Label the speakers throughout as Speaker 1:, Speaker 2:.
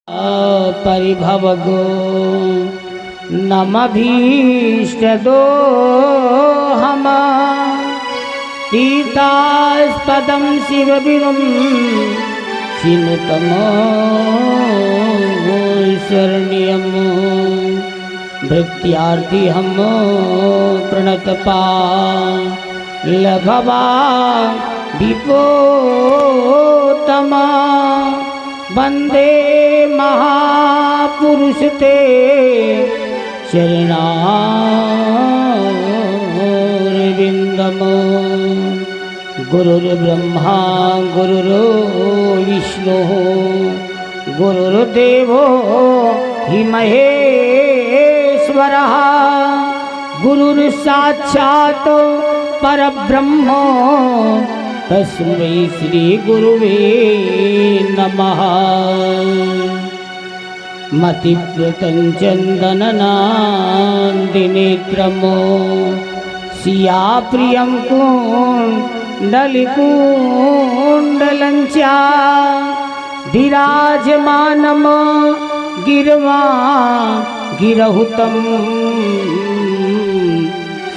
Speaker 1: परिभवगो नमभीष्टदो हम तीर्थास्पदं शिवविरुं चिनुतमो शरण्यं भृत्यार्थी हम प्रणतपा लभवा दीपोत्तमा वंदे महापुरुष ते चरणारविंदम् गुरुर्ब्रह्मा गुरुर्विष्णुः गुरुर्देवो हि महेश्वरः गुरुर्साक्षात् परब्रह्म तस्मै श्री गुरुवे नमः। मतिव्रतं चन्दननान्दिनेत्रमो सियाप्रियं कुण्डलिकुण्डलं च विराजमानं गिर्वा गिरहुतं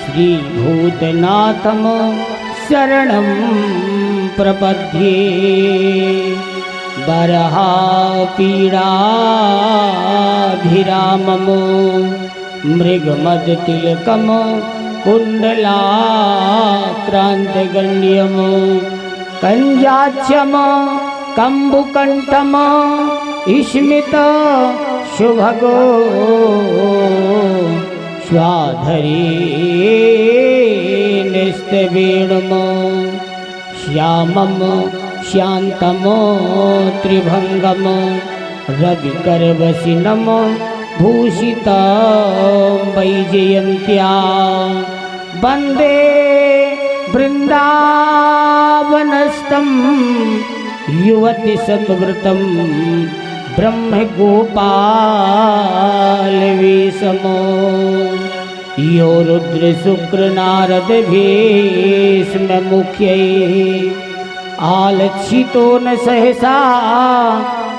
Speaker 1: श्रीभूतनाथं शरणं प्रपद्ये। बरहापीडाभिरामं मृगमदतिलकं कुण्डलाक्रान्तगण्यं कञ्जाक्षं कम्बुकण्ठं स्मितशुभगो स्वाधरीनिस्तवेणुं श्यामं शान्तं त्रिभंगं रविकरवसिनं भूषितं वैजयन्त्या वन्दे वृन्दावनस्थं युवतिशतव्रतं ब्रह्मगोपालवेशमो यो रुद्रशुक्रनारदभीष्ममुख्यैः आलक्षितो न सहसा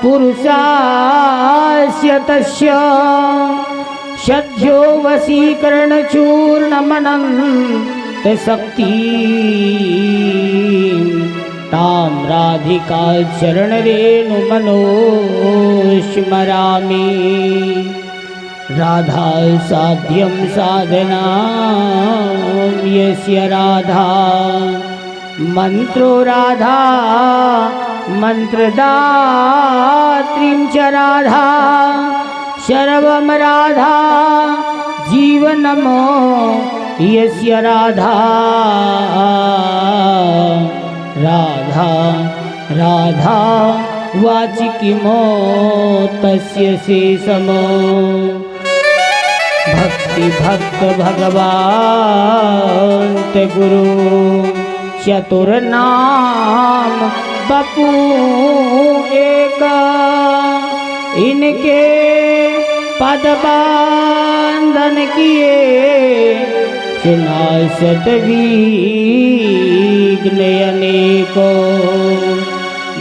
Speaker 1: पुरुषास्य तस्य सद्यो वशीकरणचूर्णमनन्तशक्ति तां राधिका चरणरेणुमनोस्मरामि। राधा साध्यं साधनां यस्य राधा मंत्रो राधा मंत्रदात्रीं च राधा सर्वं राधा जीवनमो यस्य राधा राधा राधा वाचिकिमो तस्य शेषमो। भक्ति भक्त भगवान ते गुरु चतुर्नाम बपू एक इनके पद बंधन किए सुनासत विघ्न अनेको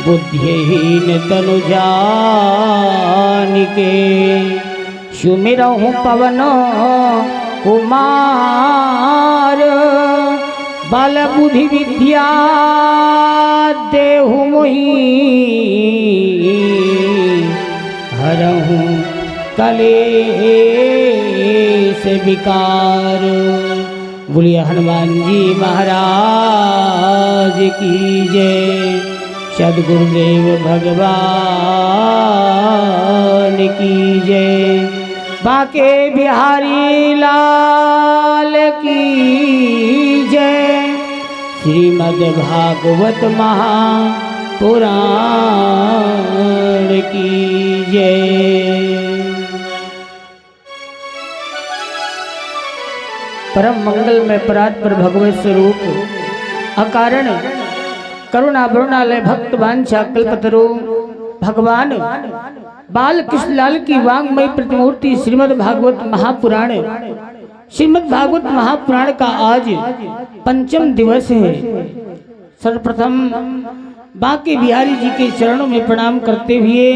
Speaker 1: बुद्धिहीन तनु जानिके सुमिरहु पवन कुमार बल बुद्धि विद्या देहु मोहि हरहु कलेश विकार। बोलिए हनुमान जी महाराज की जय। सद्गुरुदेव भगवान की जय। बाके बिहारी लाल की जय। श्रीमद् भागवत महापुराण की जय। परम मंगल में परात्पर भगवत स्वरूप अकारण करुणा वरुणालय भक्त वांछा कल्पतरु भगवान बाल कृष्ण लाल की वांगमय प्रतिमूर्ति श्रीमद् भागवत महापुराण। श्रीमद् भागवत महापुराण का आज पंचम दिवस है। सर्वप्रथम बांके बिहारी जी के चरणों में प्रणाम करते हुए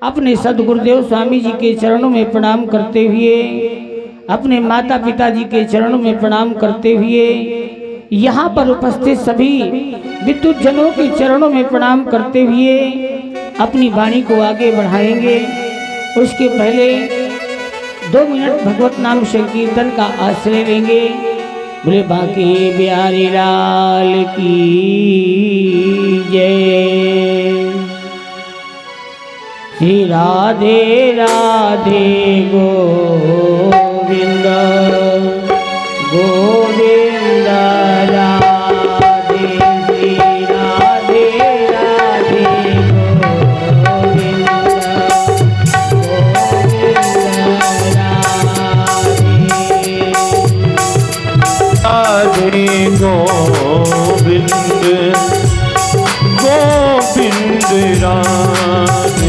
Speaker 1: अपने सदगुरुदेव स्वामी जी के चरणों में प्रणाम करते हुए, अपने माता पिता जी के चरणों में प्रणाम करते हुए, यहाँ पर उपस्थित सभी विद्युत जनों के चरणों में प्रणाम करते हुए अपनी वाणी को आगे बढ़ाएंगे। उसके पहले 2 मिनट भगवत नाम संकीर्तन का आश्रय लेंगे। बोले बांके बिहारी लाल की जय। श्री राधे राधे गोविंद गोविंद राधे। श्री राधे राधे गोविंद
Speaker 2: गोविंद गोविंद राधे।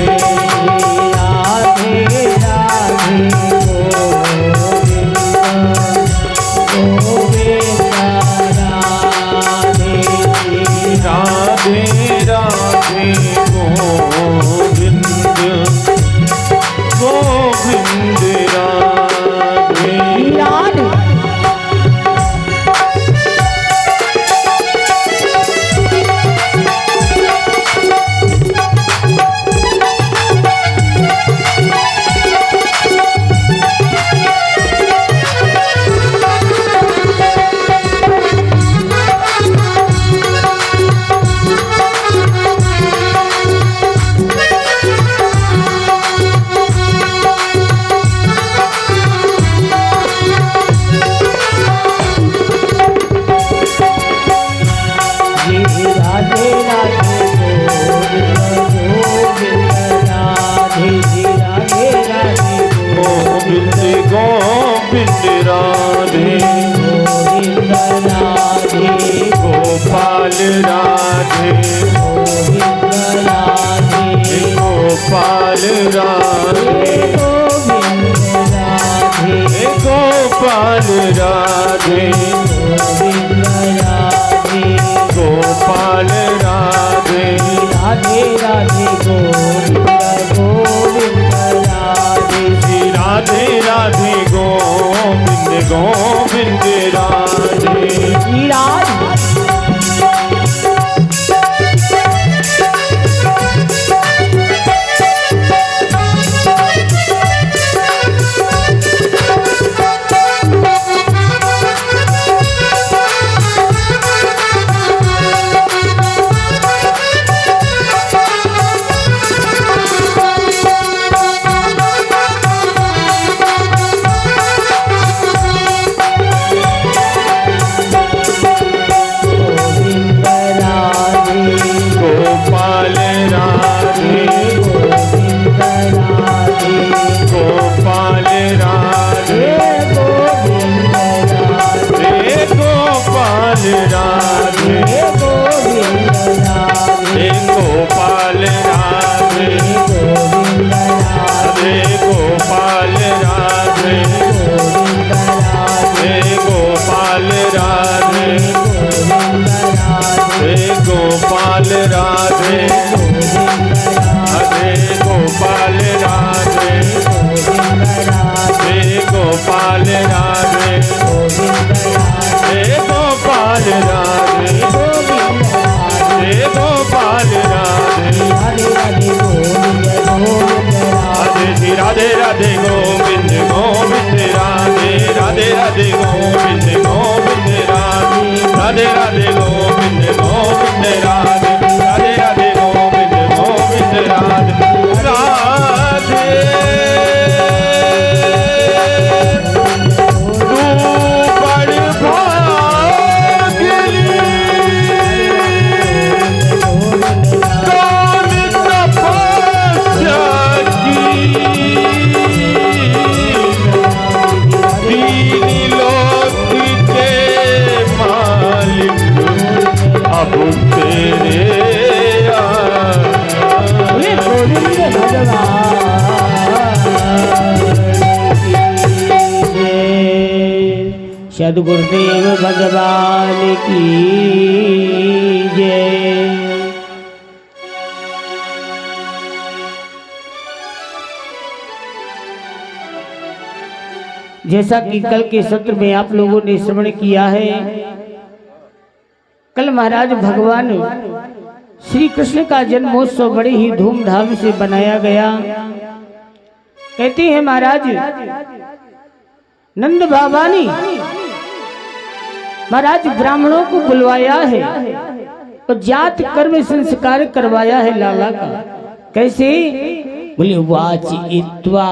Speaker 2: गोपाल राधे गोपाल राधे गोपाल राधे गोपाल राधे
Speaker 1: राधे राधे गोविंद राधे।
Speaker 2: श्री राधे राधे गोविंद गोविंद राधे।
Speaker 1: श्री राधे
Speaker 2: गोपाल राधे हरे गोपाल राधे हे गोपाल राधे हे गोपाल राधे हे गोपाल राधे राधे राधे गोविंद गोविंद राधे राधे राधे गोविंद गोविंद राधे राधे राधे गोविंद गोविंद राधे राधे राधे गोविंद गोविंद राधे राधे तू बड़ भाग्यली कौन तपस्या की तीन लोक के मालिक अब तेरे
Speaker 1: सद्गुरुदेव भगवान की जय। जैसा कि कल के सत्र में आप लोगों ने श्रवण किया है, कल महाराज भगवान श्री कृष्ण का जन्मोत्सव बड़े ही धूमधाम से बनाया गया। कहते हैं महाराज नंद बाबा ने महाराज ब्राह्मणों को बुलवाया है और जात कर्म संस्कार करवाया है लाला का। कैसे? बोले वाचित्वा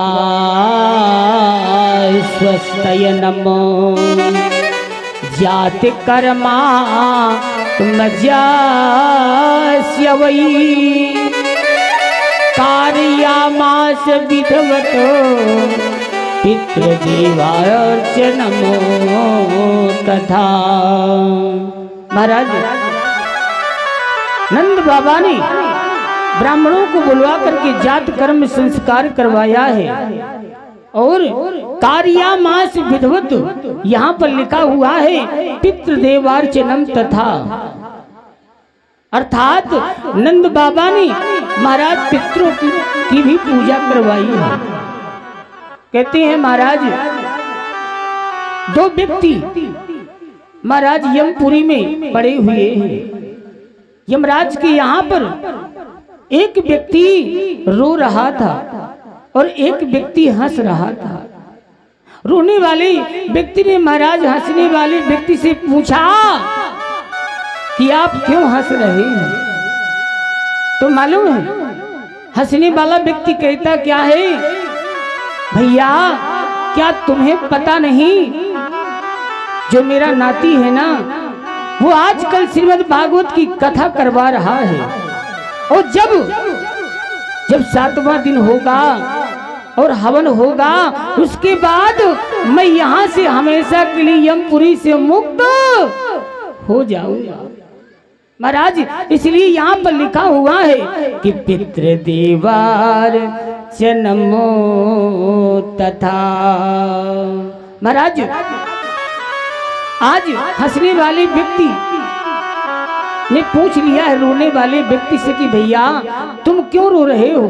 Speaker 1: स्वस्तयनमो जाति कर्मा मज्जास्य वै कार्यामास विधवतो पितृदेवार्चनमो तथा। महाराज नंद बाबा ने ब्राह्मणों को बुलवा करके जात कर्म संस्कार करवाया है और कार्यामास विधवत यहाँ पर लिखा हुआ है पितृदेवार्चनम तथा, अर्थात नंद बाबा ने महाराज पितरों की भी पूजा करवाई है। कहते हैं महाराज दो व्यक्ति महाराज यमपुरी में पड़े हुए हैं। यमराज के यहाँ पर एक व्यक्ति रो रहा था और एक व्यक्ति हंस रहा था। रोने वाले व्यक्ति ने महाराज हंसने वाले व्यक्ति से पूछा कि आप क्यों हंस रहे हैं? तो मालूम है हंसने वाला व्यक्ति कहता क्या है, भैया क्या तुम्हें पता नहीं जो मेरा नाती है ना वो आजकल श्रीमद् भागवत की कथा करवा रहा है और जब 7वां दिन होगा और हवन होगा उसके बाद मैं यहाँ से हमेशा के लिए यमपुरी से मुक्त हो जाऊंगा। महाराज इसलिए यहाँ पर लिखा हुआ है कि पितृदेवार जन्मो तथा। महाराज आज हंसने वाले व्यक्ति ने पूछ लिया है रोने वाले व्यक्ति से कि भैया तुम क्यों रो रहे हो?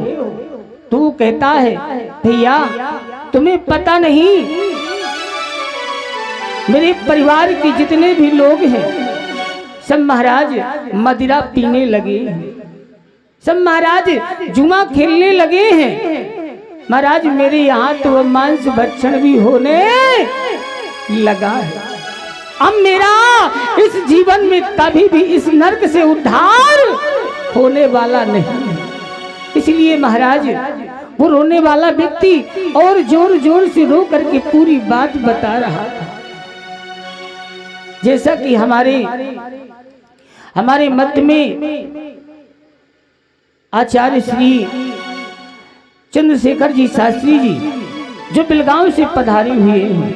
Speaker 1: तो वो कहता है भैया तुम्हें पता नहीं मेरे परिवार के जितने भी लोग हैं सब महाराज मदिरा पीने लगे हैं, सब महाराज जुआ खेलने लगे हैं। महाराज मेरे यहाँ तो मांस भक्षण भी होने लगा है। अब मेरा इस जीवन में कभी भी इस नरक से उद्धार होने वाला नहीं। इसलिए महाराज वो रोने वाला व्यक्ति और जोर जोर से रो करके पूरी बात बता रहा था। जैसा कि हमारे मध्य में आचार्य श्री चंद्रशेखर जी शास्त्री जी जो बिलगांव से पधारे हुए हैं,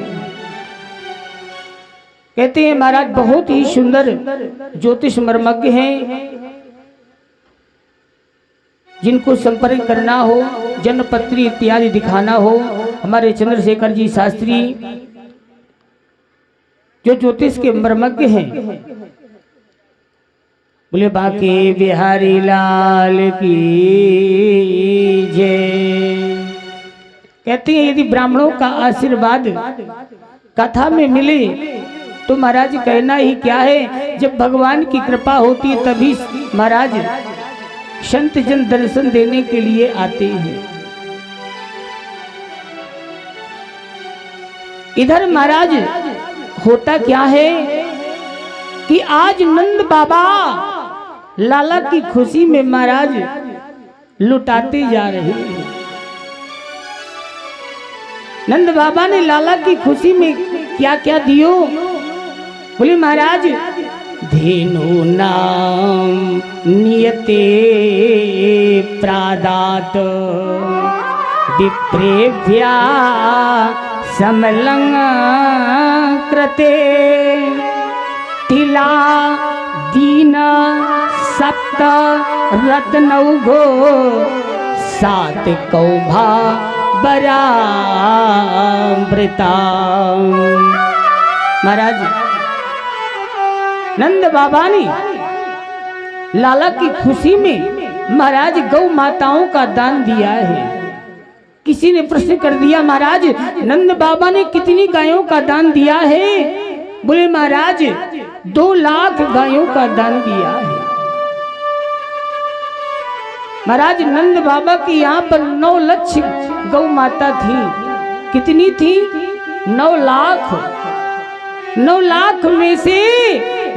Speaker 1: कहते हैं महाराज बहुत ही सुंदर ज्योतिष मर्मज्ञ हैं। जिनको संपर्क करना हो, जन्मपत्री इत्यादि दिखाना हो, हमारे चंद्रशेखर जी शास्त्री जो ज्योतिष के मर्मज्ञ हैं, बोले बाके बिहारी लाल की जय। कहते हैं यदि ब्राह्मणों का आशीर्वाद कथा में मिले तो महाराज कहना ही क्या है। जब भगवान की कृपा होती है तभी महाराज संत जन दर्शन देने के लिए आते हैं। इधर महाराज होता क्या है कि आज नंद बाबा लाला की खुशी में महाराज लुटाते जा रहे हैं। नंद बाबा ने लाला की खुशी में क्या क्या दियो? बोले महाराज धेनु नाम नियते प्रादात विप्रेभ्या समलंग कृते तिला दीन सप्त रत्नौघो सात कौभा बरामृता। महाराज नंद बाबा ने लाला की खुशी में महाराज गौ माताओं का दान दिया है कि किसी ने प्रश्न कर दिया, महाराज नंद बाबा ने कितनी गायों का दान दिया है? बोले महाराज 2 लाख गायों का दान दिया है। महाराज नंद बाबा की यहाँ पर 9 लाख गौ माता थी। कितनी थी? 9 लाख। 9 लाख में से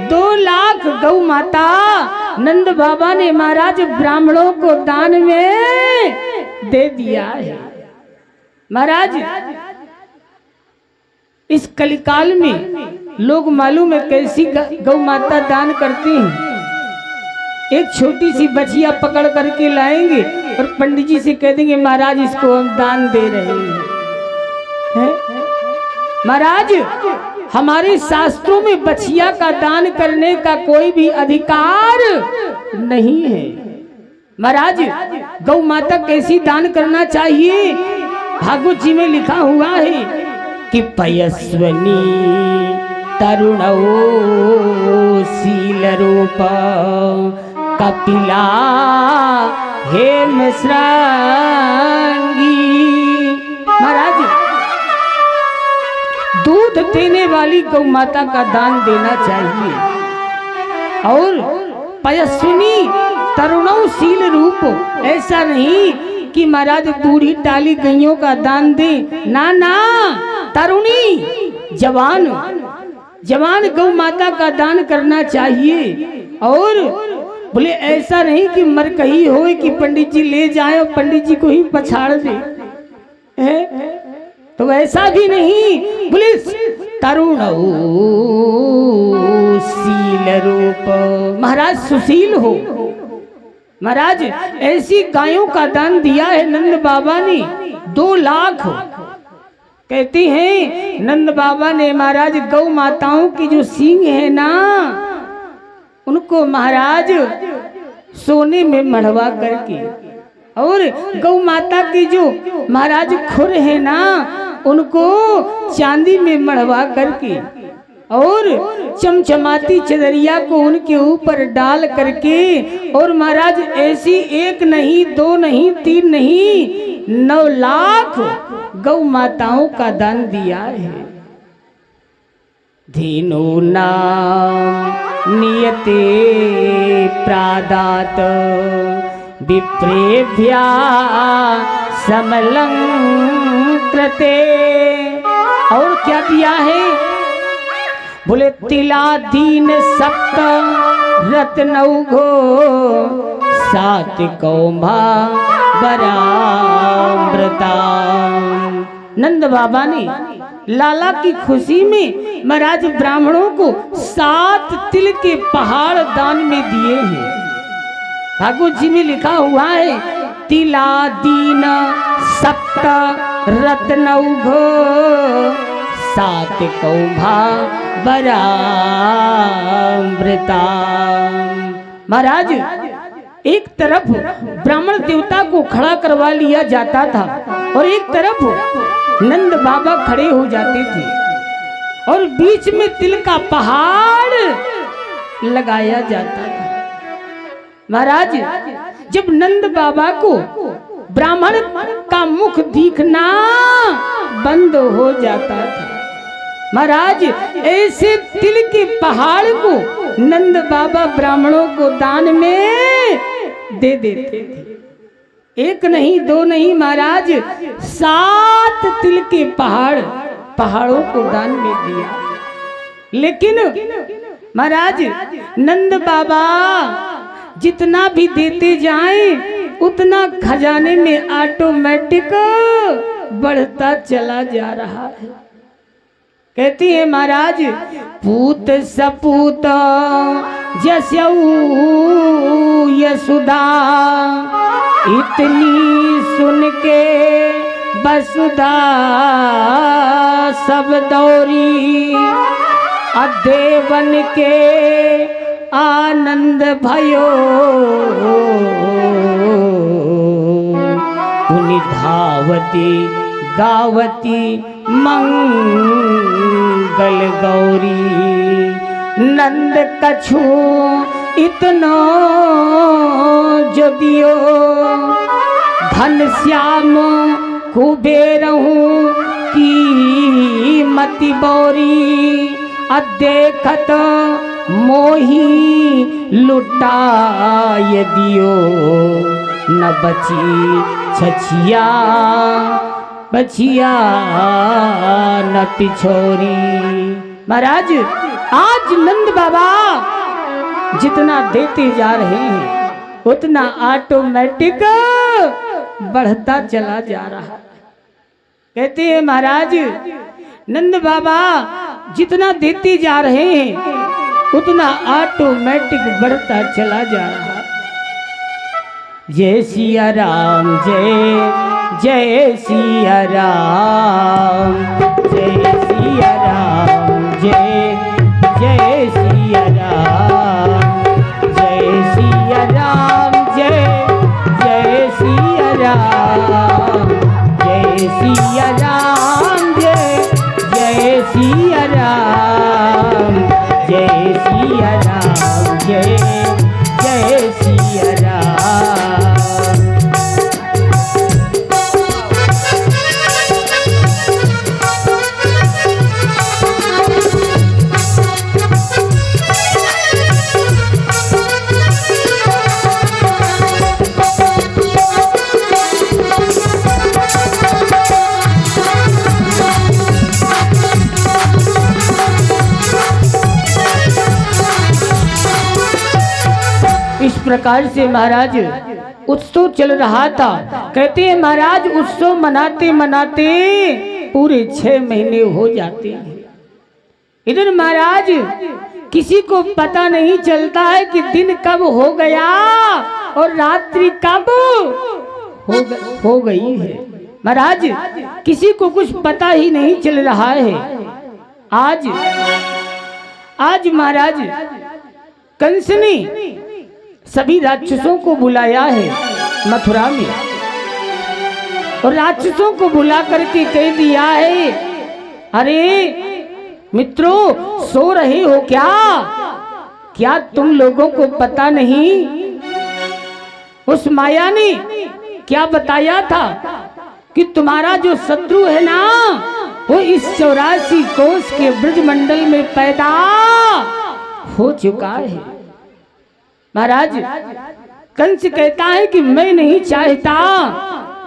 Speaker 1: 2 लाख गौ माता नंद बाबा ने महाराज ब्राह्मणों को दान में दे दिया है। महाराज इस कलिकाल में लोग मालूम है कैसी गौ माता दान करते हैं। एक छोटी सी बछिया पकड़ करके लाएंगे और पंडित जी से कह देंगे महाराज इसको हम दान दे रहे हैं। महाराज हमारे शास्त्रों में बछिया का दान करने का कोई भी अधिकार नहीं है। महाराज गौ माता कैसी दान करना चाहिए? भागवत जी में लिखा हुआ है कि पयस्वनी तरुणौ शील रूप कपिला हेम श्रृंगी। महाराज दूध देने वाली गौ माता का दान देना चाहिए। और पयस्विनी तरुणों शील रूप, ऐसा नहीं कि महाराज बूढ़ी टाली गैयों का दान दे, ना ना, तरुणी जवान जवान गौ माता का दान करना चाहिए। और बोले ऐसा नहीं कि मरकही हो कि पंडित जी ले जाए और पंडित जी को ही पछाड़ दे, तो ऐसा भी नहीं। बोले तरुण शील रूप, महाराज सुशील हो। महाराज ऐसी गायों का दान दिया है नंद बाबा ने 2 लाख। कहते हैं नंद बाबा ने महाराज गौ माताओं की जो सींग है ना, उनको महाराज सोने में मढ़वा करके, और गौ माता की जो महाराज खुर है ना, उनको चांदी में मढ़वा करके, और चमचमाती चदरिया को उनके ऊपर डाल करके, और महाराज ऐसी 1 नहीं 2 नहीं 3 नहीं 9 लाख गौ माताओं का दान दिया है। धीनो नाम नियते प्रादात विप्रेभ्या समलं कृते। और क्या दिया है? बोले तिलादीन 7 रत्नौघो 7 कौम्भा बरामृता। नंद बाबा ने लाला की खुशी में महाराज ब्राह्मणों को 7 तिल के पहाड़ दान में दिए हैं। भागवत जी में लिखा हुआ है तिलादीन 7 रत्नौघो 7 कौम्भा बरामृता। महाराज एक तरफ ब्राह्मण देवता को खड़ा करवा लिया जाता था और एक तरफ नंद बाबा खड़े हो जाते थे, और बीच में तिल का पहाड़ लगाया जाता था। महाराज जब नंद बाबा को ब्राह्मण का मुख दिखना बंद हो जाता था, महाराज ऐसे तिल के पहाड़ को नंद बाबा ब्राह्मणों को दान में दे देते थे। 1 नहीं 2 नहीं महाराज 7 तिल के पहाड़ों को दान में दिया। लेकिन महाराज नंद बाबा जितना भी देते जाएं उतना खजाने में ऑटोमेटिक बढ़ता चला जा रहा है। कहती है महाराज पूत सपूत जस्यऊ यशुदा, इतनी सुन के वसुधा सब दौरी, अदेवन के आनंद भयो, पुनि धावती गावती मंगल गौरी। नंद कछु इतनो जो दियो, घन श्याम कुबेरहूँ की मति बोरी, अदेखत मोही लुटाय दियो, न बची छछिया बछिया न पिछोरी। महाराज आज नंद बाबा जितना देते जा रहे हैं उतना ऑटोमेटिक बढ़ता चला जा रहा है। कहते हैं महाराज नंद बाबा जितना देते जा रहे हैं उतना ऑटोमेटिक बढ़ता चला जा रहा है। जय सिया राम जय जय सिया राम, जय सिया राम जय जय सिया राम, जय सिया राम जय जय सिया राम, जय सिया राम जय जय सिया राम, जय सिया राम जय जय सिया राम। इस प्रकार से महाराज उत्सव चल रहा था। कहते हैं महाराज उत्सव मनाते मनाते पूरे 6 महीने हो जाते हैं। इधर महाराज किसी को पता नहीं चलता है कि दिन कब हो गया और रात्रि कब हो गई है। महाराज किसी को कुछ पता ही नहीं चल रहा है। आज महाराज कंस ने सभी राक्षसों को बुलाया है मथुरा में और राक्षसों को बुला करके कह दिया है, अरे मित्रों सो रहे हो क्या? क्या तुम लोगों को पता नहीं उस माया ने क्या बताया था कि तुम्हारा जो शत्रु है ना वो इस 84 कोस के ब्रजमंडल में पैदा हो चुका है। महाराज कंस कहता है कि मैं नहीं चाहता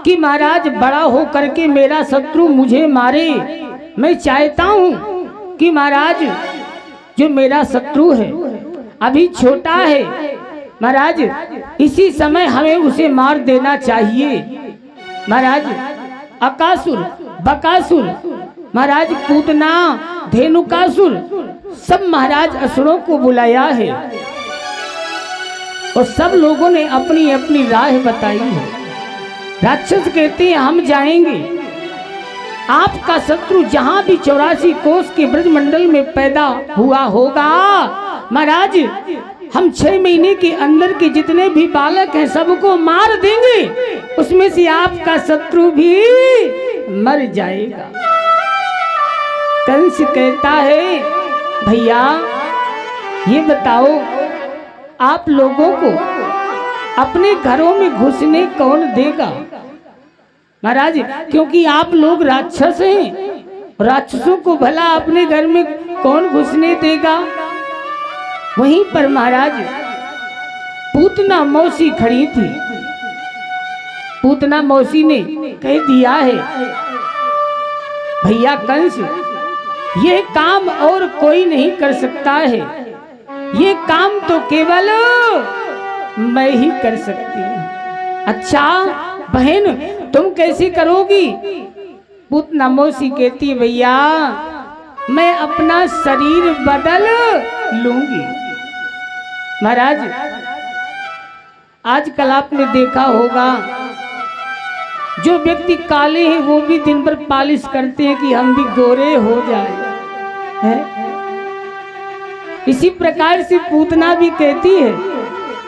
Speaker 1: कि महाराज बड़ा हो करके मेरा शत्रु मुझे मारे। मैं चाहता हूँ कि महाराज जो मेरा शत्रु है अभी छोटा है, महाराज इसी समय हमें उसे मार देना चाहिए। महाराज अकासुर, बकासुर, महाराज पूतना, धेनुकासुर सब महाराज असुरों को बुलाया है और सब लोगों ने अपनी अपनी राह बताई है। राक्षस कहते हैं हम जाएंगे, आपका शत्रु जहां भी 84 कोस के ब्रजमंडल में पैदा हुआ होगा महाराज हम 6 महीने के अंदर के जितने भी बालक हैं सबको मार देंगे, उसमें से आपका शत्रु भी मर जाएगा। कंस कहता है भैया ये बताओ आप लोगों को अपने घरों में घुसने कौन देगा? महाराज क्योंकि आप लोग राक्षस हैं, राक्षसों को भला अपने घर में कौन घुसने देगा? वहीं पर महाराज पूतना मौसी खड़ी थी। पूतना मौसी ने कह दिया है भैया कंस ये काम और कोई नहीं कर सकता है, ये काम तो केवल मैं ही कर सकती हूँ। अच्छा बहन तुम कैसे करोगी? पूतना मौसी कहती भैया मैं अपना शरीर बदल लूंगी। महाराज आजकल आपने देखा होगा जो व्यक्ति काले हैं वो भी दिन भर पालिश करते हैं कि हम भी गोरे हो जाए हैं? इसी प्रकार से पूतना भी कहती है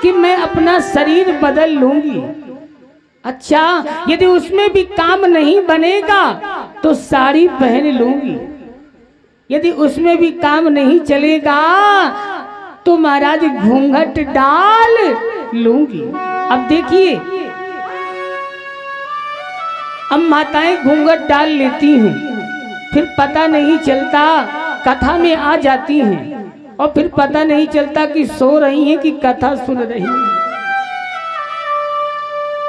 Speaker 1: कि मैं अपना शरीर बदल लूंगी। अच्छा यदि उसमें भी काम नहीं बनेगा तो साड़ी पहन लूंगी, यदि उसमें भी काम नहीं चलेगा तो महाराज घूंघट डाल लूंगी। अब देखिए अब माताएं घूंघट डाल लेती हैं, फिर पता नहीं चलता, कथा में आ जाती हैं और फिर पता नहीं चलता कि सो रही हैं कि कथा सुन रही हैं।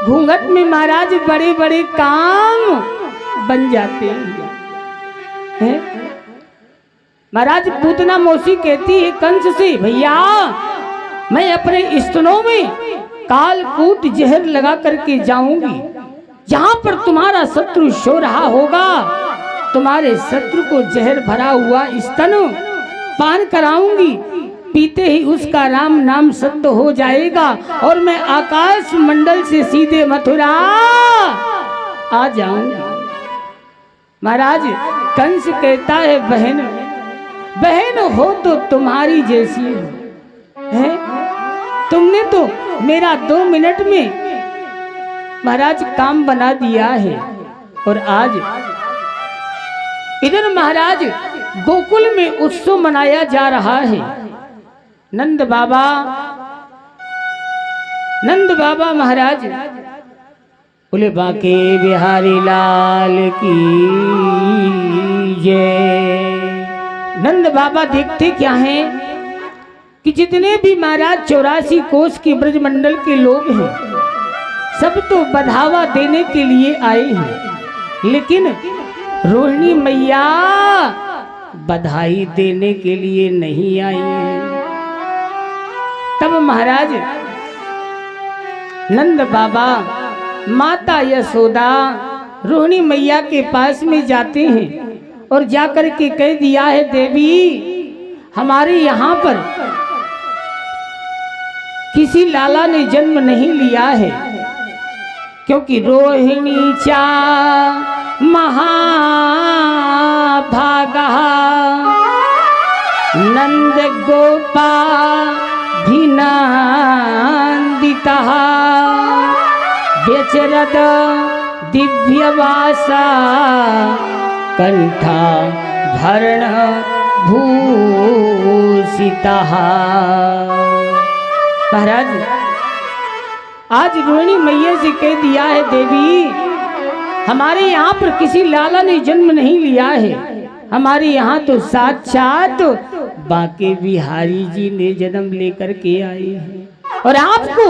Speaker 1: घूंघट में महाराज बड़े बड़े काम बन जाते हैं। महाराज पूतना मौसी कहती है कंस से, भैया मैं अपने स्तनों में कालकूट जहर लगा करके जाऊंगी, जहां पर तुम्हारा शत्रु सो रहा होगा, तुम्हारे शत्रु को जहर भरा हुआ स्तन पान कराऊंगी, पीते ही उसका राम नाम सत्य हो जाएगा और मैं आकाश मंडल से सीधे मथुरा आ जाऊंगी। महाराज कंस कहता है, बहन बहन हो तो तुम्हारी जैसी है, तुमने तो मेरा 2 मिनट में महाराज काम बना दिया है। और आज इधर महाराज गोकुल में उत्सव मनाया जा रहा है। नंद बाबा महाराज बोले, बाके बिहारी लाल की जय। नंद बाबा देखते क्या हैं कि जितने भी महाराज 84 कोस के ब्रजमंडल के लोग हैं, सब तो बढ़ावा देने के लिए आए हैं, लेकिन रोहिणी मैया बधाई देने के लिए नहीं आई है। तब महाराज नंद बाबा माता यशोदा रोहिणी मैया के पास में जाते हैं और जाकर के कह दिया है, देवी हमारे यहाँ पर किसी लाला ने जन्म नहीं लिया है, क्योंकि रोहिणी चा महाभागा नंद गोपा भिनंदिता व्यचरद दिव्यवासा कंठा भरण भूषिता। महाराज आज रोहिणी मैया से कह दिया है, देवी हमारे यहाँ पर किसी लाला ने जन्म नहीं लिया है, हमारे यहाँ तो साक्षात बाके बिहारी जी ने जन्म लेकर के आए हैं और आपको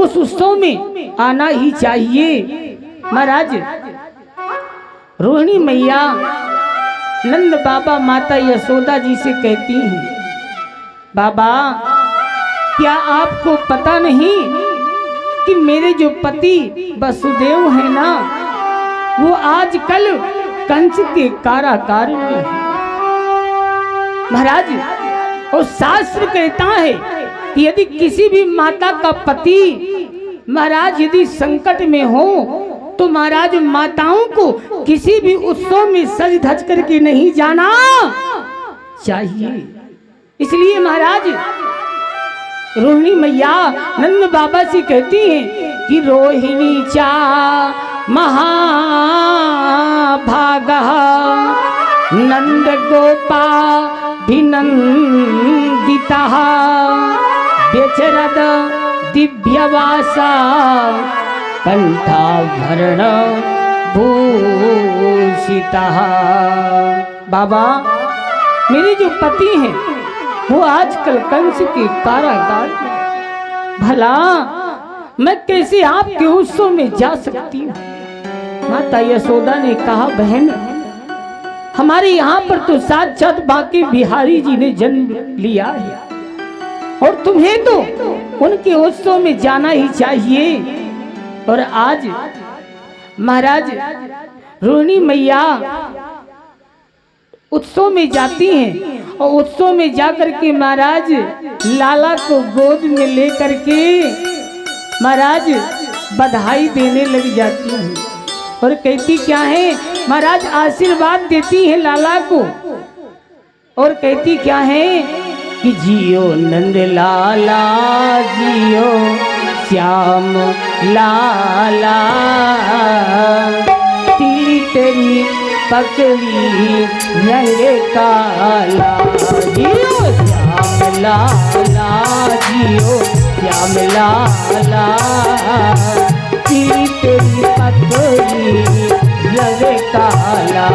Speaker 1: उस उत्सव में आना ही चाहिए। महाराज रोहिणी मैया नंद बाबा माता यशोदा जी से कहती हैं, बाबा क्या आपको पता नहीं कि मेरे जो पति वसुदेव है ना, वो आजकल कंस के कारागार में है। महाराज और शास्त्र कहता है कि यदि किसी भी माता का पति महाराज यदि संकट में हो तो महाराज माताओं को किसी भी उत्सव में सज धज करके नहीं जाना चाहिए। इसलिए महाराज रोहिणी मैया नंद बाबा से कहती हैं कि रोहिणी चा महाभागा नंद गोपा भिनंदिता व्यचरद दिव्यवासा कंठाभरण भूषिता। बाबा मेरे जो पति हैं वो आजकल कंस के कारागार में, भला मैं कैसे आपके उत्सव में जा सकती हूँ। माता यशोदा ने कहा, बहन हमारे यहाँ पर तो साक्षात बाके बिहारी जी ने जन्म लिया है और तुम्हें तो उनके उत्सव में जाना ही चाहिए। और आज महाराज रोहिणी मैया उत्सव में जाती हैं और उत्सव में जाकर के महाराज लाला को गोद में लेकर के महाराज बधाई देने लग जाती हैं और कहती क्या है, महाराज आशीर्वाद देती है लाला को और कहती क्या है कि जियो नंद लाला जियो श्याम लाला, तिली तेरी पकड़ी रंग काला, जियो श्याम लाला जियो श्याम लाला, तिली तेरी पकड़ी रंग काला।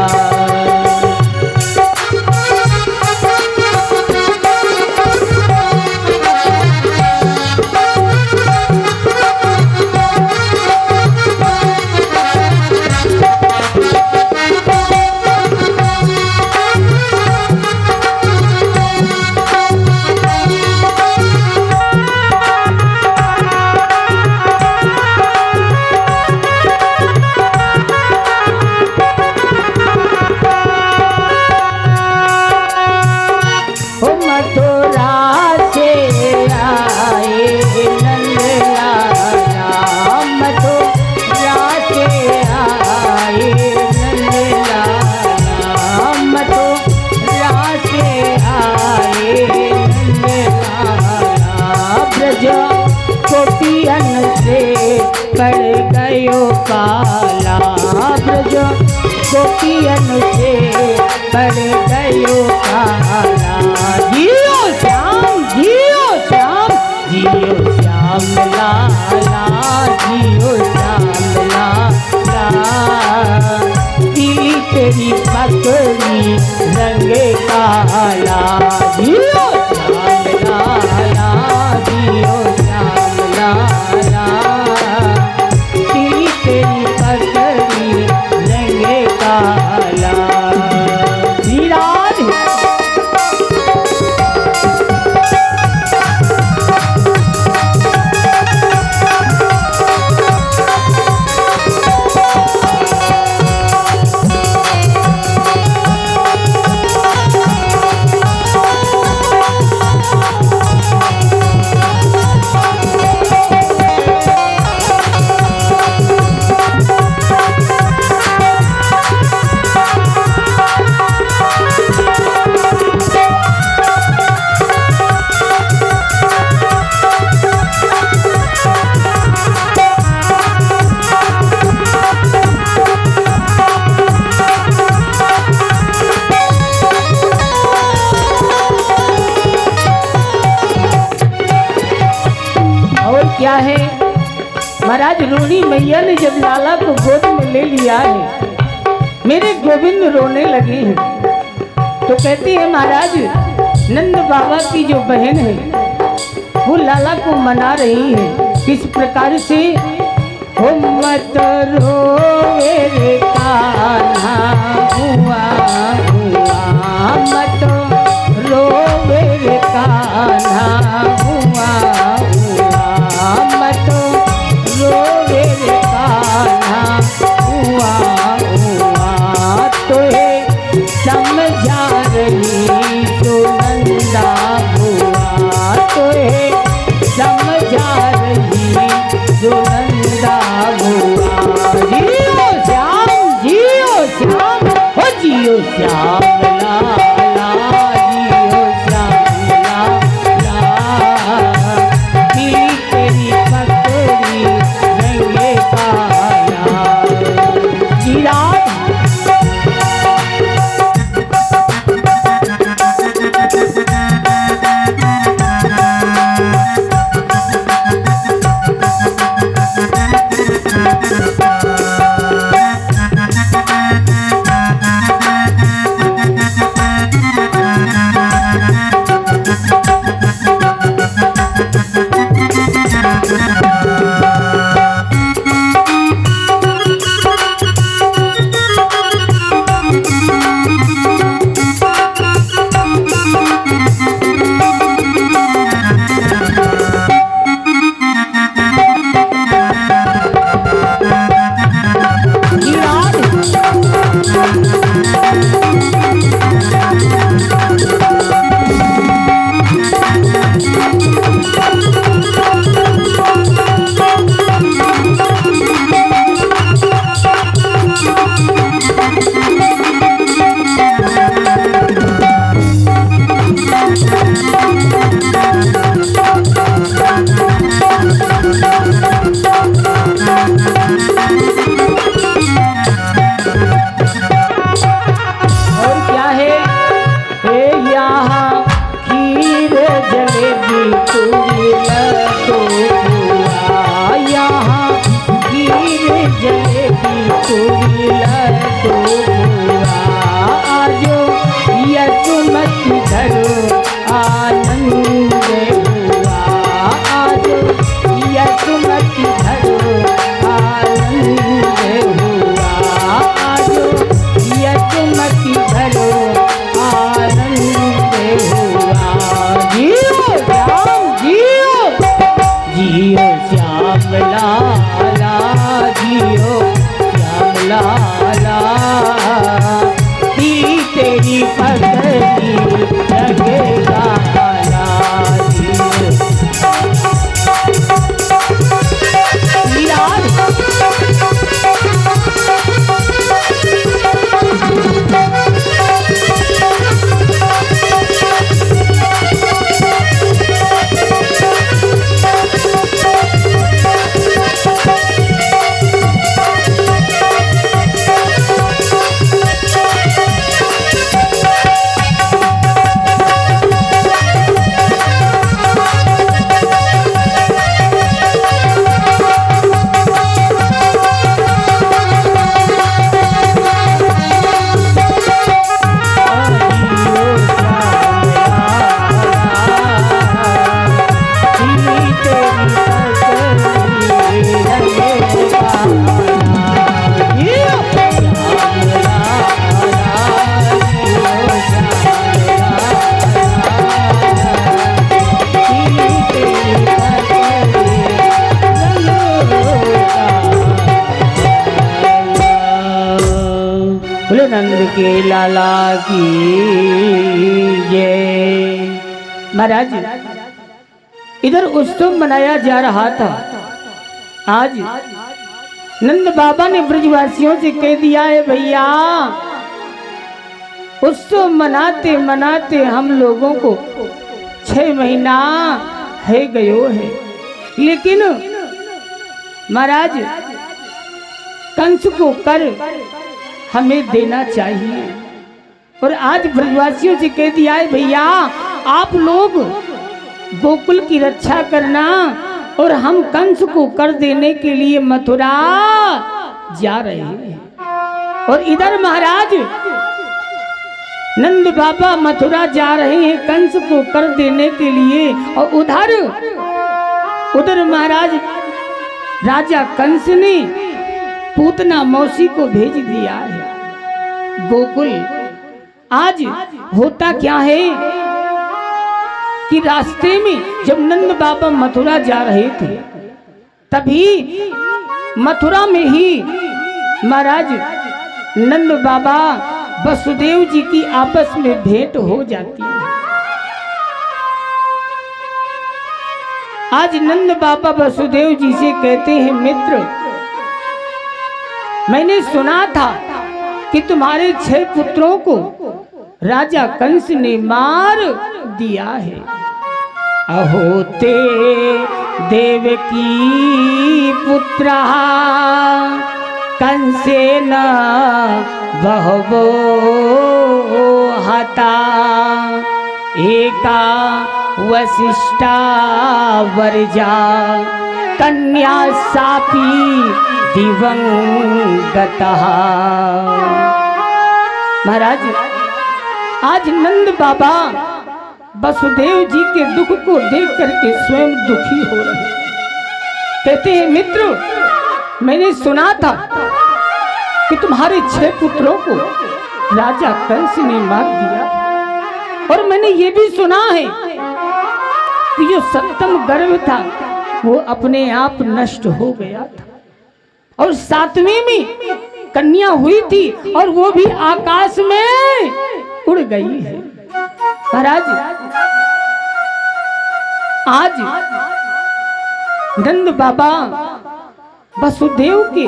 Speaker 1: गोपियन से पड़ गयो काला, ब्रज गोपियन से पड़ गयो काला। जियो श्याम जियो श्याम जियो श्याम लाला, जियो श्याम लाला। दिली तेरी पकड़ी रंग काला, जियो श्याम लाला, जियो श्याम लाला। दिली तेरी पकड़ी रंग काला। श्री राधे। क्या है महाराज, रोनी मैया ने जब लाला को गोद में ले लिया है, मेरे गोविंद रोने लगे हैं। तो कहती है महाराज, नंद बाबा की जो बहन है वो लाला को मना रही है। किस प्रकार से? हो मत रोए रे कान्हा हुआ हुआ, मत रोए रे कान्हा हुआ हुआ, मत रोए रे कान्हा हुआ हुआ। तो समझा रही तो नंदा हुआ, तो समझा रही जो नंदा हुआ। जियो श्याम जी बोले नंद के लाला की जय। महाराज इधर उत्सव मनाया जा रहा था। आज नंद बाबा ने ब्रजवासियों से कह दिया है भैया उत्सव मनाते मनाते हम लोगों को 6 महीना है गयो है, लेकिन महाराज कंस को कर हमें देना चाहिए। और आज ब्रजवासियों से कह दिया है भैया आप लोग गोकुल की रक्षा करना और हम कंस को कर देने के लिए मथुरा जा रहे हैं। और इधर महाराज नंद बाबा मथुरा जा रहे हैं कंस को कर देने के लिए, और उधर महाराज राजा कंस ने पूतना मौसी को भेज दिया है गोकुल। आज होता क्या है कि रास्ते में जब नंद बाबा मथुरा जा रहे थे तभी मथुरा में ही महाराज नंद बाबा वसुदेव जी की आपस में भेंट हो जाती है। आज नंद बाबा वसुदेव जी से कहते हैं मित्र मैंने सुना था कि तुम्हारे 6 पुत्रों को राजा कंस ने मार दिया है। अहो ते देवकी पुत्रा कंसेन बहवो हता एका वसिष्ठा वर्जा कन्या सापी दिवंगतः। महाराज आज नंद बाबा वसुदेव जी के दुख को देख करके स्वयं दुखी हो रहे। कहते हैं मित्र मैंने सुना था कि तुम्हारे 6 पुत्रों को राजा कंस ने मार दिया, और मैंने ये भी सुना है कि जो 7वां गर्भ था वो अपने आप नष्ट हो गया था, और 7वें में कन्या हुई थी और वो भी आकाश में उड़ गई है। महाराज आज नंद बाबा वसुदेव के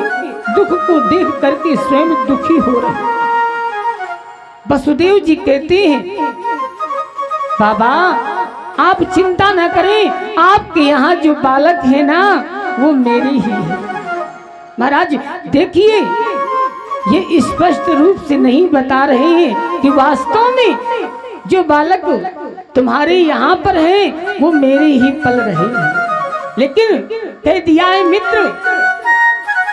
Speaker 1: दुख को देख करके स्वयं दुखी हो रहे। वसुदेव जी कहते हैं बाबा आप चिंता न करें, आपके यहाँ जो बालक है ना वो मेरी ही है। महाराज देखिए ये स्पष्ट रूप से नहीं बता रहे हैं कि वास्तव में जो बालक तुम्हारे यहाँ पर है वो मेरे ही पल रहे हैं, लेकिन कह दिया है मित्र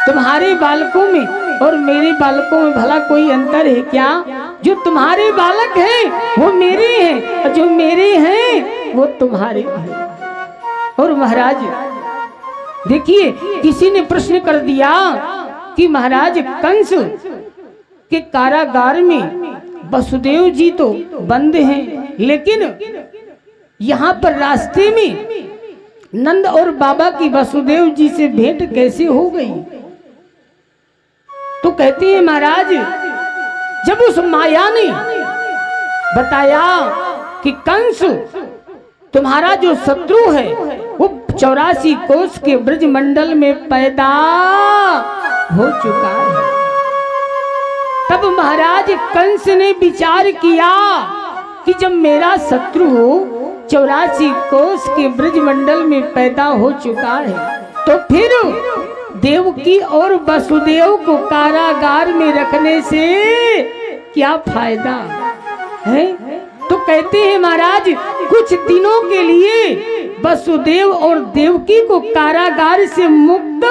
Speaker 1: तुम्हारे बालकों में और मेरे बालकों में भला कोई अंतर है क्या? जो तुम्हारे बालक हैं वो मेरे हैं और जो मेरे हैं वो तुम्हारे हैं। और महाराज देखिए किसी ने प्रश्न कर दिया कि महाराज कंस के कारागार में वसुदेव जी तो बंद हैं, लेकिन यहाँ पर रास्ते में नंद और बाबा की वसुदेव जी से भेंट कैसे हो गई? तो कहते हैं महाराज जब उस माया ने बताया कि कंस तुम्हारा जो शत्रु है वो 84 कोस के ब्रजमंडल में पैदा हो चुका है, तब महाराज कंस ने विचार किया कि जब मेरा शत्रु 84 कोस के ब्रजमंडल में पैदा हो चुका है तो फिर देवकी और वसुदेव को कारागार में रखने से क्या फायदा है? तो कहते हैं महाराज कुछ दिनों के लिए वसुदेव और देवकी को कारागार से मुक्त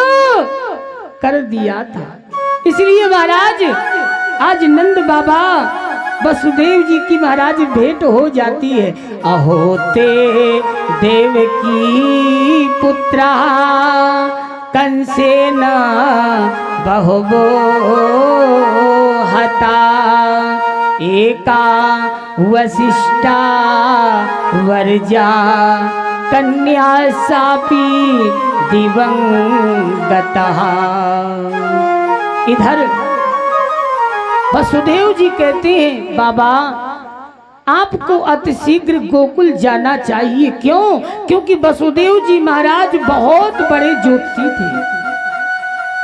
Speaker 1: कर दिया था। इसलिए महाराज आज नंद बाबा वसुदेव जी की महाराज भेंट हो जाती है। अहो ते देवकी पुत्रा कंसेन बहवो हता एका वसिष्ठा वर्जा कन्या सापी दिवंगतः। इधर वसुदेव जी कहते हैं बाबा आपको अतिशीघ्र गोकुल जाना चाहिए। क्यों? क्योंकि वसुदेव जी महाराज बहुत बड़े ज्योतिषी थे।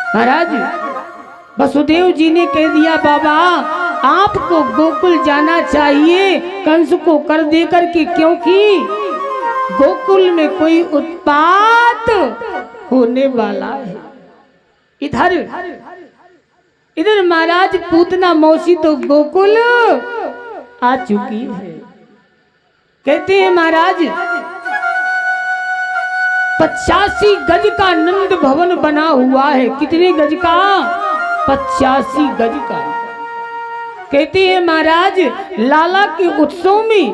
Speaker 1: महाराज वसुदेव जी ने कह दिया बाबा आपको गोकुल जाना चाहिए कंस को कर दे करके, क्योंकि गोकुल में कोई उत्पात होने वाला है। इधर महाराज पूतना मौसी तो गोकुल आ चुकी है। कहते हैं महाराज 85 गज का नंद भवन बना हुआ है। कितने गज का? 85 गज का। कहते हैं महाराज लाला के उत्सव में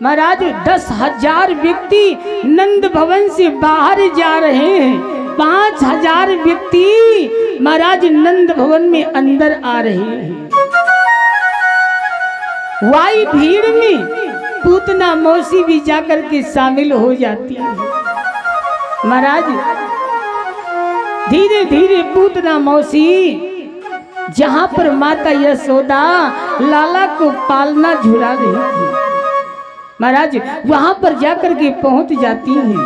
Speaker 1: महाराज 10,000 व्यक्ति नंद भवन से बाहर जा रहे हैं। 5,000 व्यक्ति महाराज नंद भवन में अंदर आ रहे हैं। वाई भीड़ में पूतना मौसी भी जाकर के शामिल हो जाती है। महाराज धीरे धीरे पूतना मौसी जहां पर माता यशोदा लाला को पालना झुला रही थी, महाराज वहां पर जाकर के पहुंच जाती हैं।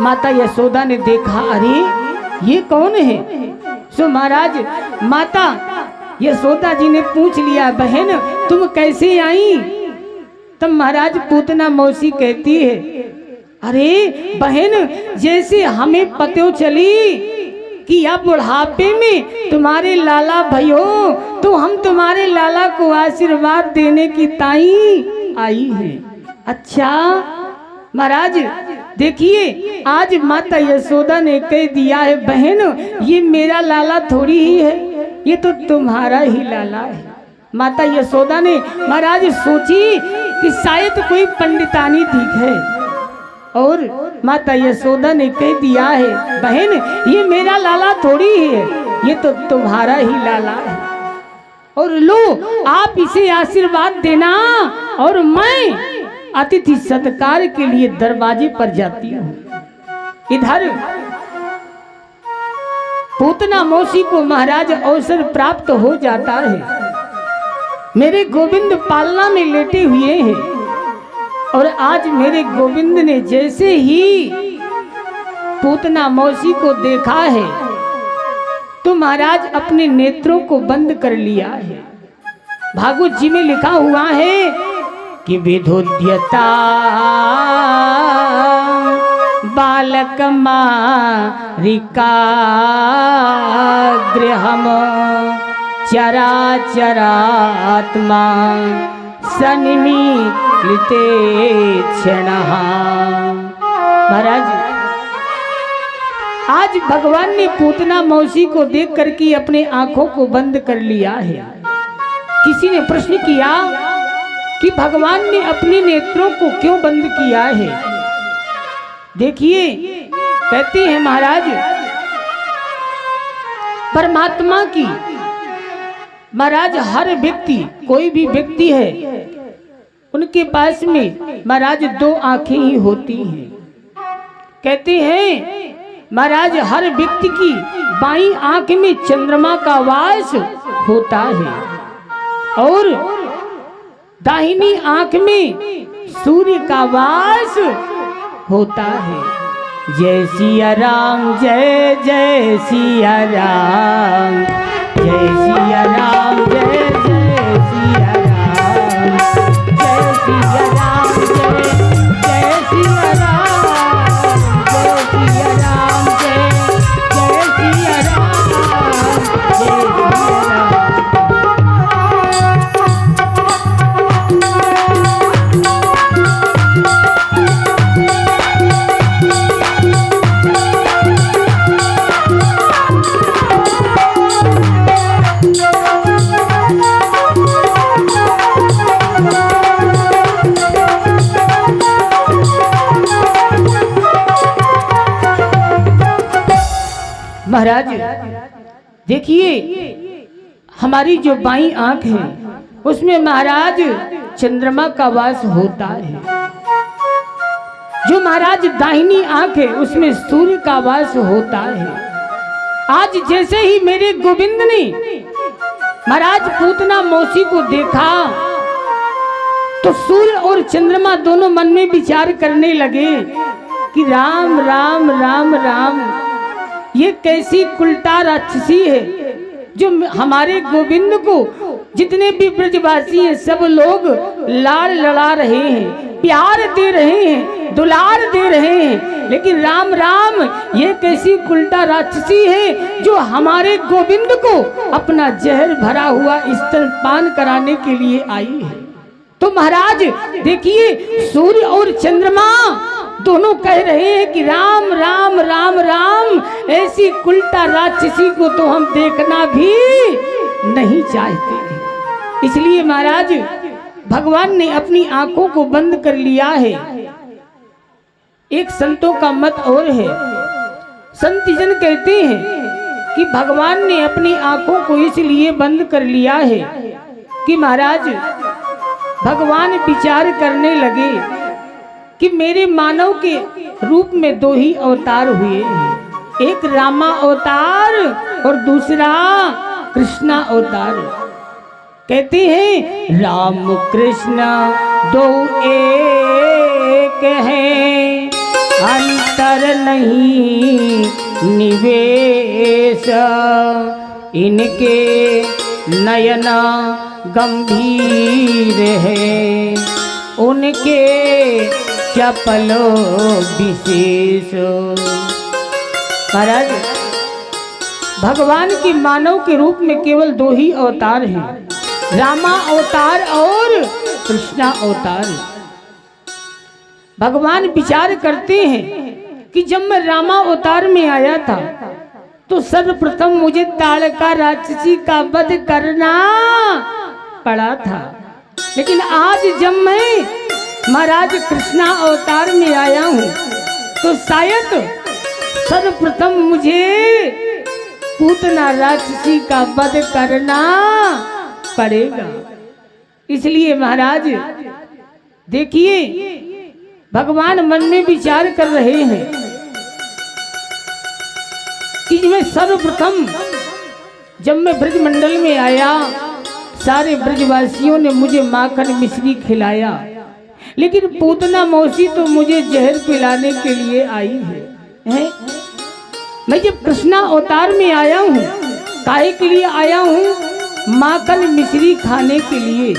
Speaker 1: माता यशोदा ने देखा अरे ये कौन है? सो महाराज माता यशोदा जी ने पूछ लिया बहन तुम कैसे आई? तब महाराज पूतना मौसी कहती है अरे बहन जैसे हमें पतो चली कि आप बुढ़ापे में तुम्हारे लाला भयो तो हम तुम्हारे लाला को आशीर्वाद देने की ताई आई है। अच्छा महाराज देखिए आज माता यशोदा ने कह दिया है बहन ये मेरा लाला थोड़ी ही है, ये तो तुम्हारा ही लाला है। माता यशोदा ने महाराज सोची कि शायद कोई पंडितानी ठीक है और माता यशोदा ने कह दिया है बहन ये मेरा लाला थोड़ी ही है, ये तो तुम्हारा ही लाला है। और लो आप इसे आशीर्वाद देना और मैं अतिथि सत्कार के लिए दरवाजे पर जाती हूँ। इधर पूतना मौसी को महाराज अवसर प्राप्त हो जाता है। मेरे गोविंद पालना में लेटे हुए हैं और आज मेरे गोविंद ने जैसे ही पूतना मौसी को देखा है तो महाराज अपने नेत्रों को बंद कर लिया है। भागवत जी में लिखा हुआ है कि विधुद्यता बालक मारिका गृहम चरा चरात्मा सन्मीलिते क्षणः। महाराज आज भगवान ने पूतना मौसी को देख करके अपने आंखों को बंद कर लिया है। किसी ने प्रश्न किया कि भगवान ने अपने नेत्रों को क्यों बंद किया है? देखिए कहते हैं महाराज परमात्मा की महाराज हर व्यक्ति कोई भी व्यक्ति है उनके पास में महाराज 2 आंखें ही होती हैं। कहते हैं महाराज हर व्यक्ति की बाईं आंख में चंद्रमा का वास होता है और दाहिनी आंख में सूर्य का वास होता है। जय सिया राम जय जय सिया राम जय सिया राम जय जय सिया राम जय सिया राम जय जय सिया राम जय सिया राम जय जय सिया राम जय सिया राम। महाराज देखिए हमारी जो बाईं आंख है उसमें महाराज चंद्रमा का वास होता है। जो महाराज दाहिनी आंख है उसमें सूर्य का वास होता है। आज जैसे ही मेरे गोविंद ने महाराज पूतना मौसी को देखा तो सूर्य और चंद्रमा दोनों मन में विचार करने लगे कि राम राम राम राम, ये कैसी उल्टा राक्षसी है जो हमारे गोविंद को, जितने भी ब्रजवासी हैं सब लोग लाड़ लड़ा रहे हैं, प्यार दे रहे हैं, दुलार दे रहे हैं, लेकिन राम राम ये कैसी उल्टा राक्षसी है जो हमारे गोविंद को अपना जहर भरा हुआ स्तनपान कराने के लिए आई है। तो महाराज देखिए सूर्य और चंद्रमा दोनों कह रहे हैं कि राम राम राम राम, ऐसी उल्टा राक्षसी को तो हम देखना भी नहीं चाहते। इसलिए महाराज भगवान ने अपनी आंखों को बंद कर लिया है। एक संतों का मत और है, संत जन कहते हैं कि भगवान ने अपनी आंखों को इसलिए बंद कर लिया है कि महाराज भगवान विचार करने लगे कि मेरे मानव के रूप में दो ही अवतार हुए हैं, एक रामा अवतार और दूसरा कृष्णा अवतार। कहते हैं राम कृष्ण दो एक हैं, अंतर नहीं निवेश, इनके नयना गंभीर है, उनके चपलो विशेष। महाराज भगवान की मानव के रूप में केवल दो ही अवतार हैं, रामा अवतार और कृष्णा अवतार। भगवान विचार करते हैं कि जब मैं रामा अवतार में आया था तो सर्वप्रथम मुझे ताड़का राक्षसी का वध करना पड़ा था, लेकिन आज जब मैं महाराज कृष्णा अवतार में आया हूँ तो शायद सर्वप्रथम मुझे पूतना राक्षसी का वध करना पड़ेगा। इसलिए महाराज देखिए भगवान मन में विचार कर रहे हैं कि मैं सर्वप्रथम जब मैं ब्रजमंडल में आया सारे ब्रजवासियों ने मुझे माखन मिश्री खिलाया, लेकिन पूतना मौसी तो मुझे जहर पिलाने के लिए आई है? मैं जब कृष्णा अवतार में आया हूँ काहे के लिए आया हूँ? माखन मिश्री खाने के लिए,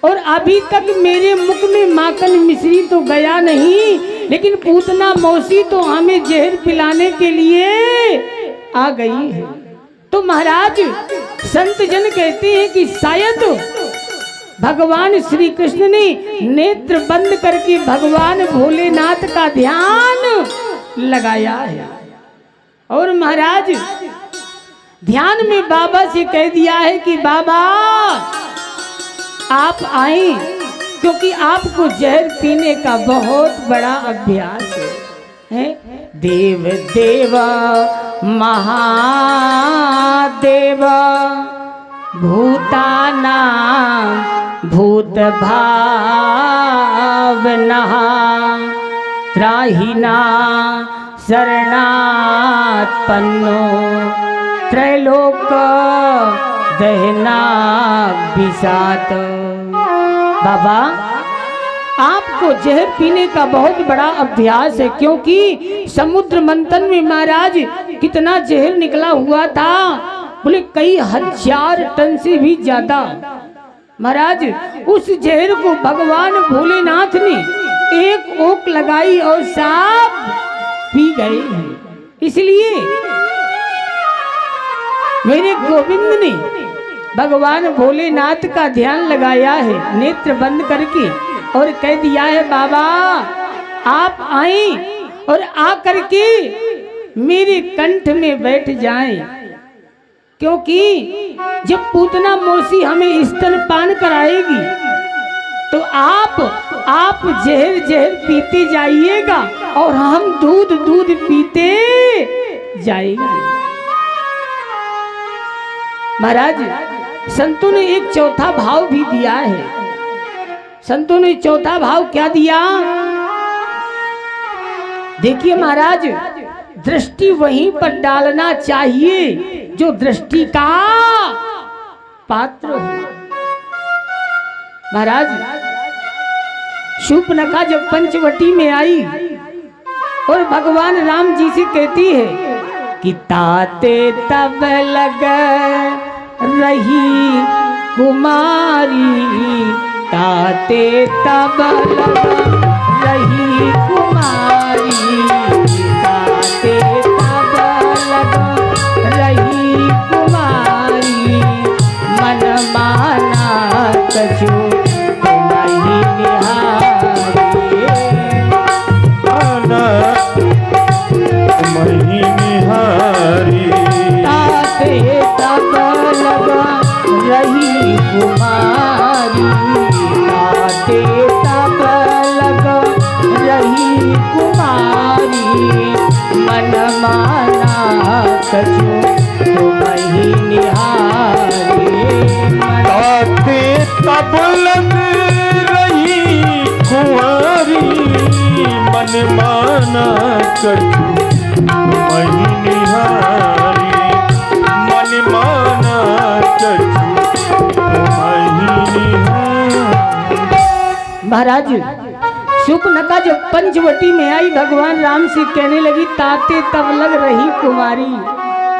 Speaker 1: और अभी तक मेरे मुख में माखन मिश्री तो गया नहीं, लेकिन पूतना मौसी तो हमें जहर पिलाने के लिए आ गई है। तो महाराज संत जन कहते हैं कि शायद भगवान श्री कृष्ण ने नेत्र बंद करके भगवान भोलेनाथ का ध्यान लगाया है, और महाराज ध्यान में बाबा से कह दिया है कि बाबा आप आए, क्योंकि आपको जहर पीने का बहुत बड़ा अभ्यास है। देव देवा महादेव भूताना भूत भावना त्राहिना शरणात्पन्नो त्रैलोक दहना विषात। बाबा आपको जहर पीने का बहुत बड़ा अभ्यास है, क्योंकि समुद्र मंथन में महाराज कितना जहर निकला हुआ था, बोले कई हजार टन से भी ज्यादा। महाराज उस जहर को भगवान भोलेनाथ ने एक ओक लगाई और साफ पी गए। इसलिए मेरे गोविंद ने भगवान भोलेनाथ का ध्यान लगाया है नेत्र बंद करके, और कह दिया है बाबा आप आए और आकर के मेरे कंठ में बैठ जाएं, क्योंकि जब पूतना मौसी हमें स्तनपान कराएगी तो आप जहर जहर पीते जाइएगा और हम दूध दूध पीते जाएंगे। महाराज संतों ने एक चौथा भाव भी दिया है। संतों ने चौथा भाव क्या दिया? देखिए महाराज दृष्टि वहीं पर डालना चाहिए जो दृष्टि का पात्र हो। महाराज शूर्पणखा जब पंचवटी में आई और भगवान राम जी से कहती है कि ताते तब लग रही कुमारी, ताते तब लग रही कुमारी, ताते तब लग रही कुमारी, मन माना कछु तुम्हारी निहारी,
Speaker 2: तुम्हारी निहारी,
Speaker 1: ताते तब लग रही कुमारी, ताते तब लग रही कुमारी, मन माना कछु तुम्हारी निहारी,
Speaker 2: ताते तब लग रही कुंवारी, मन माना कछु तुम्हारी निहारी, मन माना कछु तुम्हारी निहारी।
Speaker 1: महाराज शूर्पणखा जब पंचवटी में आई भगवान राम से कहने लगी ताते तब लग रही कुमारी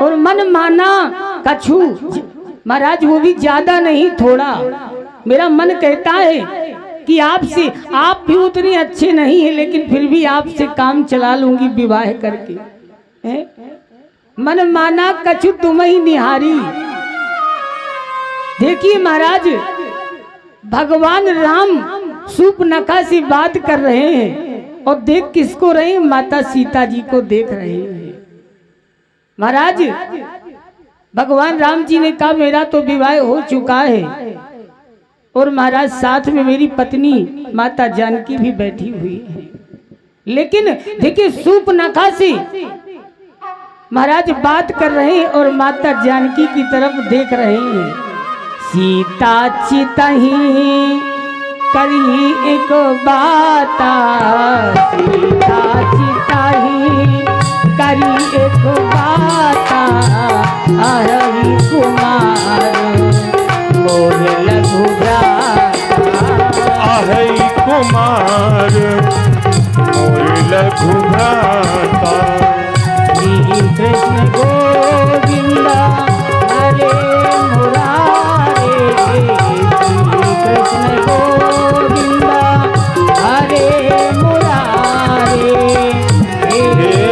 Speaker 1: और मन माना कछु। महाराज वो भी ज्यादा नहीं थोड़ा, मेरा मन कहता है कि आपसे, आप भी उतने अच्छे नहीं है लेकिन फिर भी आपसे काम चला लूंगी विवाह करके, है? मन माना कछु तुम ही निहारी। देखिए महाराज भगवान राम शूर्पणखा से बात कर रहे हैं और देख किसको रहे हैं? माता सीता जी को देख रहे हैं। महाराज भगवान राम जी ने कहा मेरा तो विवाह हो चुका है और महाराज साथ में मेरी पत्नी माता जानकी भी बैठी हुई है, लेकिन देखिए शूर्पणखा से महाराज बात कर रहे हैं और माता जानकी की तरफ देख रहे हैं। सीता चितही करी एक बाता, सीता चितही करी एक बाता, आहरी कुमार मोर लघु भ्राता,
Speaker 2: आहई कुमार मोर लघु भ्राता,
Speaker 1: श्री कृष्ण गोविंद हरे मुरारे, श्री कृष्ण गोविंद हरे मुरारे,
Speaker 2: हे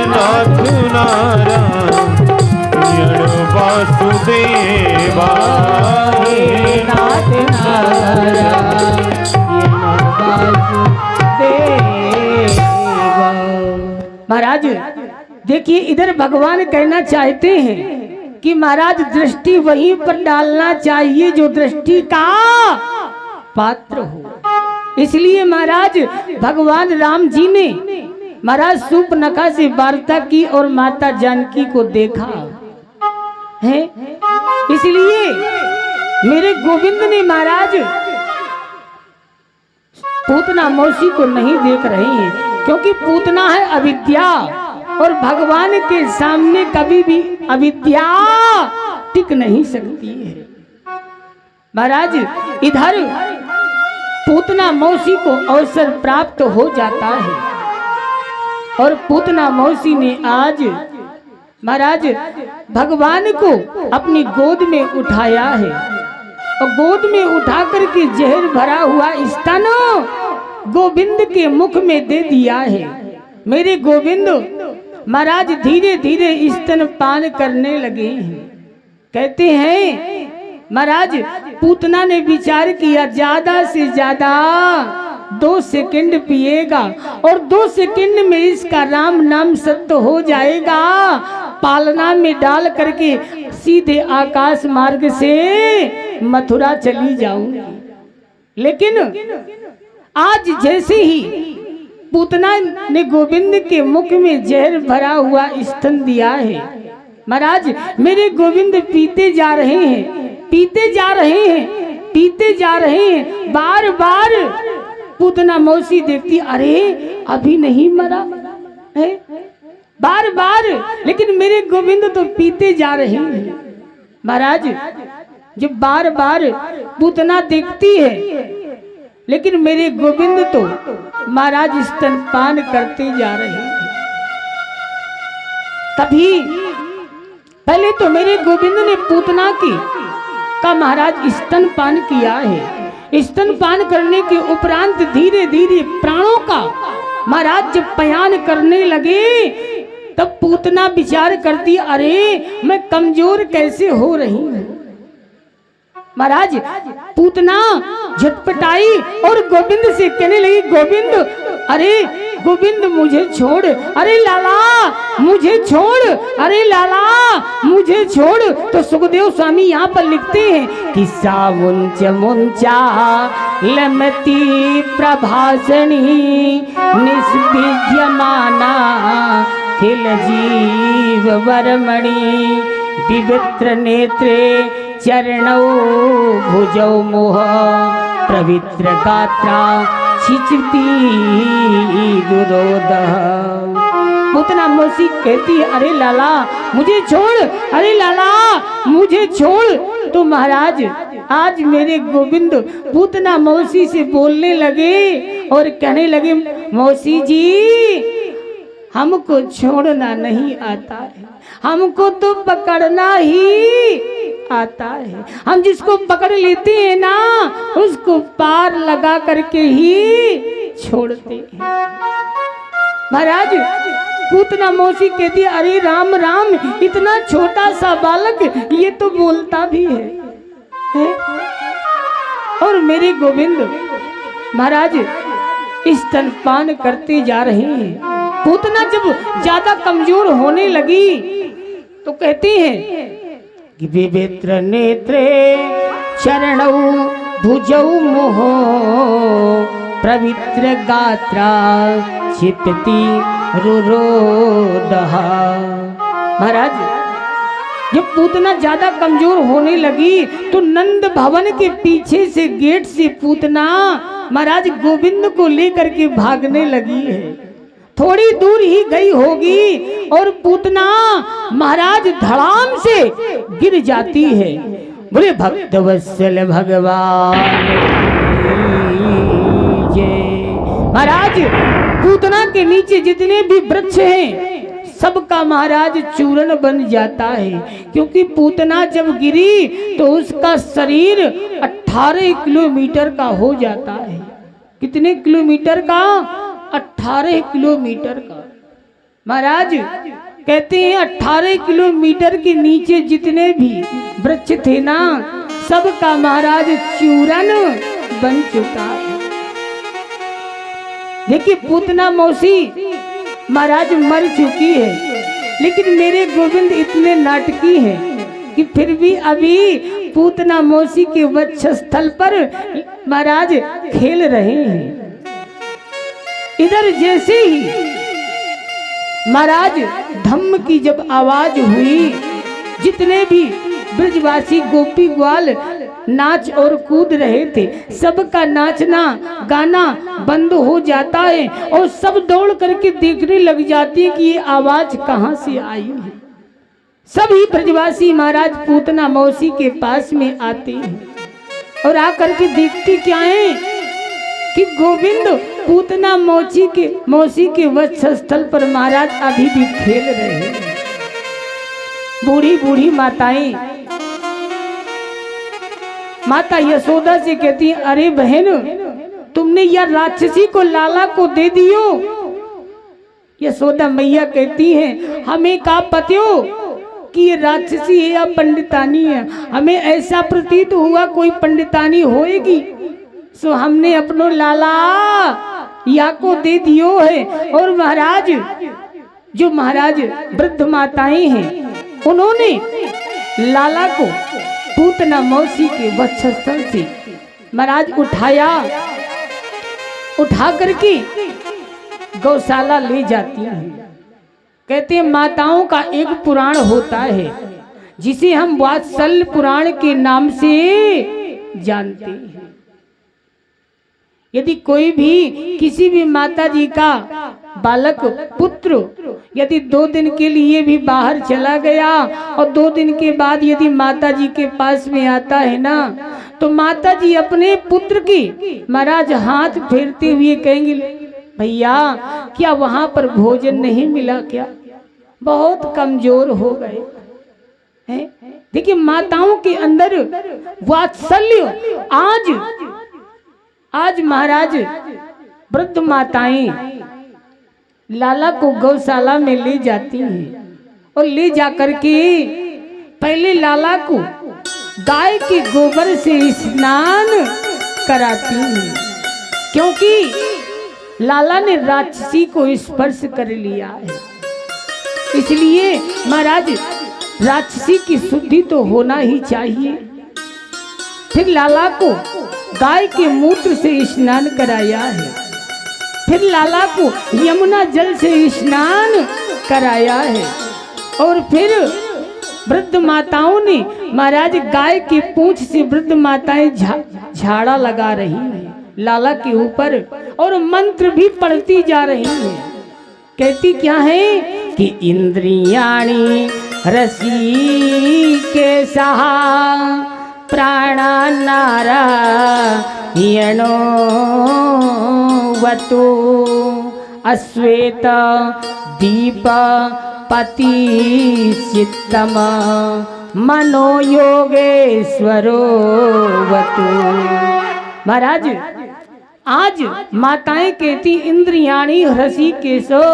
Speaker 2: नाथ नारायण वासुदेवा,
Speaker 1: हे नाथ नारायण वासुदेवा। महाराज देखिए इधर भगवान कहना चाहते हैं कि महाराज दृष्टि वहीं पर डालना चाहिए जो दृष्टि का पात्र हो। इसलिए महाराज भगवान राम जी ने महाराज शूर्पणखा से वार्ता की और माता जानकी को देखा है। इसलिए मेरे गोविंद ने महाराज पूतना मौसी को नहीं देख रहे हैं, क्योंकि पूतना है अविद्या और भगवान के सामने कभी भी अविद्या टिक नहीं सकती है। महाराज इधर पूतना मौसी को अवसर प्राप्त हो जाता है और पूतना मौसी ने आज महाराज भगवान को अपनी गोद में उठाया है और गोद में उठा करके जहर भरा हुआ स्तन गोविंद के मुख में दे दिया है। मेरे गोविंद महाराज धीरे धीरे स्तन पान करने लगे हैं। कहते हैं महाराज पूतना ने विचार किया ज्यादा से ज्यादा 2 सेकंड पिएगा और 2 सेकंड में इसका राम नाम सत्य हो जाएगा, पालना में डाल करके सीधे आकाश मार्ग से मथुरा चली जाऊंगी। लेकिन आज जैसे ही पूतना ने गोविंद के मुख में जहर भरा हुआ स्तन दिया है, महाराज मेरे गोविंद पीते जा रहे हैं, पीते जा रहे हैं, पीते जा रहे हैं। बार बार पूतना मौसी देखती, अरे अभी नहीं मरा है, बार बार, लेकिन मेरे गोविंद तो पीते जा रहे हैं। महाराज जब बार बार पूतना देखती है, लेकिन मेरे गोविंद तो महाराज स्तनपान करते जा रहे हैं। तभी पहले तो मेरे गोविंद ने पूतना का महाराज स्तनपान किया है। स्तनपान करने के उपरांत धीरे धीरे प्राणों का महाराज जब पयान करने लगे, तब पूतना विचार करती, अरे मैं कमजोर कैसे हो रही हूं। महाराज पूतना झटपटाई और गोविंद से कहने लगी, गोविंद, अरे गोविंद मुझे छोड़, अरे लाला मुझे छोड़, अरे लाला मुझे छोड़। तो सुखदेव स्वामी यहाँ पर लिखते हैं कि सा मुंच मुंचा लमती प्रभासनी निस्विद्यमाना खिल जीव वरमणि विवित्र नेत्रे चरणौ भुजौ मोह पवित्र गात्रा छिचती दुरोदह। पूतना मौसी कहती है, अरे लाला मुझे छोड़, अरे लाला मुझे छोड़। तो महाराज आज मेरे गोविंद पूतना मौसी से बोलने लगे और कहने लगे, मौसी जी हमको छोड़ना नहीं आता है, हमको तो पकड़ना ही आता है। हम जिसको पकड़ लेते हैं ना, उसको पार लगा करके ही छोड़ते हैं। महाराज पूतना मौसी कहती, अरे राम राम, इतना छोटा सा बालक ये तो बोलता भी है? और मेरे गोविंद महाराज स्तनपान करते जा रहे हैं। पूतना जब ज्यादा कमजोर होने लगी तो कहते हैं कि विवित्र नेत्रे चरणौ भुजौ मोह पवित्र गात्रा छिपति रुरोदह। महाराज जब पूतना ज्यादा कमजोर होने लगी तो नंद भवन के पीछे से गेट से पूतना महाराज गोविंद को लेकर के भागने लगी है। थोड़ी दूर ही गई होगी और पूतना महाराज धड़ाम से गिर जाती है। बोले भक्त वत्सल भगवान जय। महाराज पूतना के नीचे जितने भी वृक्ष हैं सबका महाराज चूर्ण बन जाता है, क्योंकि पूतना जब गिरी तो उसका शरीर 18 किलोमीटर का हो जाता है। कितने किलोमीटर का? 18 किलोमीटर का। महाराज कहते हैं 18 किलोमीटर के नीचे जितने भी वृक्ष थे ना, सबका महाराज चूर्ण बन चुका है। देखिए पूतना मौसी महाराज मर चुकी है, लेकिन मेरे गोविंद इतने नाटकी हैं कि फिर भी अभी पूतना मौसी के वक्षस्थल पर महाराज खेल रहे हैं। इधर जैसे ही महाराज धम्म की जब आवाज हुई, जितने भी ब्रजवासी गोपी ग्वाल नाच और कूद रहे थे, सबका नाचना गाना बंद हो जाता है और सब दौड़ करके देखने लग जाते हैं कि ये आवाज कहाँ से आई है। सभी ब्रजवासी महाराज पूतना मौसी के पास में आते हैं और आकर के देखते क्या है कि गोविंद पूतना मौसी के वक्षस्थल पर महाराज अभी भी खेल रहे हैं। बूढ़ी बूढ़ी माताएं माता यशोदा से कहती है, अरे बहन तुमने यह राक्षसी को लाला को दे दियो। यशोदा मैया कहती है, हमें का पत्यो कि ये राक्षसी है या पंडितानी है, हमें ऐसा प्रतीत हुआ कोई पंडितानी होएगी, सो हमने अपनो लाला या को दे दियो है। और महाराज जो महाराज वृद्ध माताएं हैं उन्होंने लाला को पूतना मौसी के वक्षस्थल से महाराज उठा करके गौशाला ले जाती हैं। कहते हैं माताओं का एक पुराण होता है जिसे हम वात्सल्य पुराण के नाम से जानते हैं। यदि कोई भी किसी भी माता जी का बालक पुत्र यदि 2 दिन के लिए भी बाहर चला गया और 2 दिन के बाद यदि माता जी के पास में आता है ना, तो माता जी अपने पुत्र की महाराज हाथ फेरते हुए कहेंगे, भैया क्या वहां पर भोजन नहीं मिला क्या, बहुत कमजोर हो गए हैं। देखिए माताओं के अंदर वात्सल्य आज महाराज वृद्ध माताएं लाला को गौशाला में ले जाती हैं और ले जाकर के पहले लाला को गाय के गोबर से स्नान कराती हैं, क्योंकि लाला ने राक्षसी को स्पर्श कर लिया है। इसलिए महाराज राक्षसी की शुद्धि तो होना ही चाहिए। फिर लाला को गाय के मूत्र से स्नान कराया है, फिर लाला को यमुना जल से स्नान कराया है, और फिर वृद्ध माताओं ने महाराज गाय की पूंछ से वृद्ध माताएं झाड़ा लगा रही हैं लाला के ऊपर और मंत्र भी पढ़ती जा रही हैं। कहती क्या है कि इंद्रियाणि रसी के सहा प्राणा नारायणो वतु अश्वेत दीप पति चित्तम मनो योगेश्वरो वतु। महाराज आज माताएं कहती इंद्रियाणी हृषि केशो,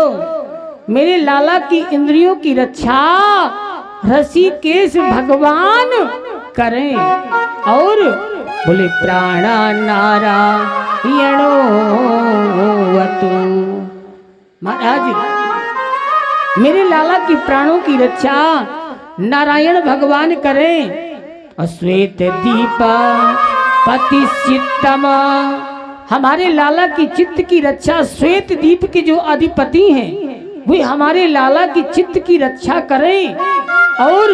Speaker 1: मेरे लाला की इंद्रियों की रक्षा ऋषिकेश भगवान करें, और बोले प्राणा नारायणो वतु। महाराज मेरे लाला की प्राणों की रक्षा नारायण भगवान करें, और श्वेत दीप पति चित्तम, हमारे लाला की चित्त की रक्षा श्वेत दीप के जो अधिपति हैं वे हमारे लाला की चित्त की रक्षा करें, और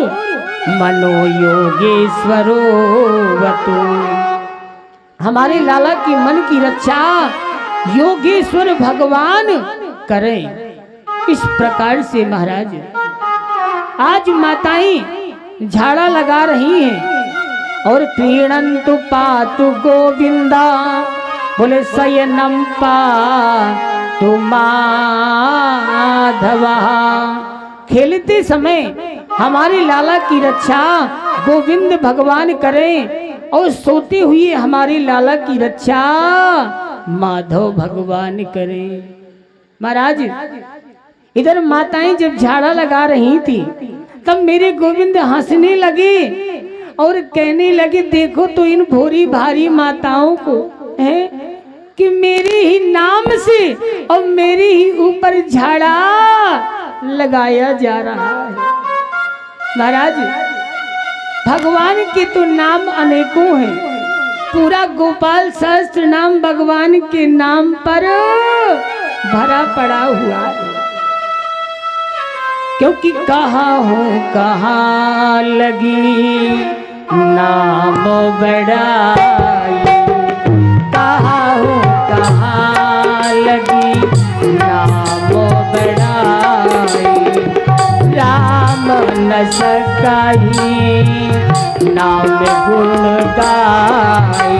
Speaker 1: मनो योगेश्वरो वतु, हमारे लाला की मन की रक्षा योगेश्वर भगवान करें। इस प्रकार से महाराज आज माताएं झाड़ा लगा रही हैं और क्रीडन्तु पातु गोविंदा, बोले शयनम पातु माधवा, खेलते समय हमारे लाला की रक्षा गोविंद भगवान करें, और सोते हुए हमारे लाला की रक्षा माधव भगवान करें। महाराज इधर माताएं जब झाड़ा लगा रही थी तब मेरे गोविंद हंसने लगे और कहने लगे, देखो तो इन भोरी भारी माताओं को है कि मेरे ही नाम से और मेरे ही ऊपर झाड़ा लगाया जा रहा है। महाराज भगवान के तो नाम अनेकों हैं, पूरा गोपाल सहस्त्र नाम भगवान के नाम पर भरा पड़ा हुआ है, क्योंकि कहाँ हूँ कहाँ लगी नाम बड़ाई, कहाँ हूँ कहाँ लगी नाम बड़ाई, राम न सकाई नाम गुण गाई,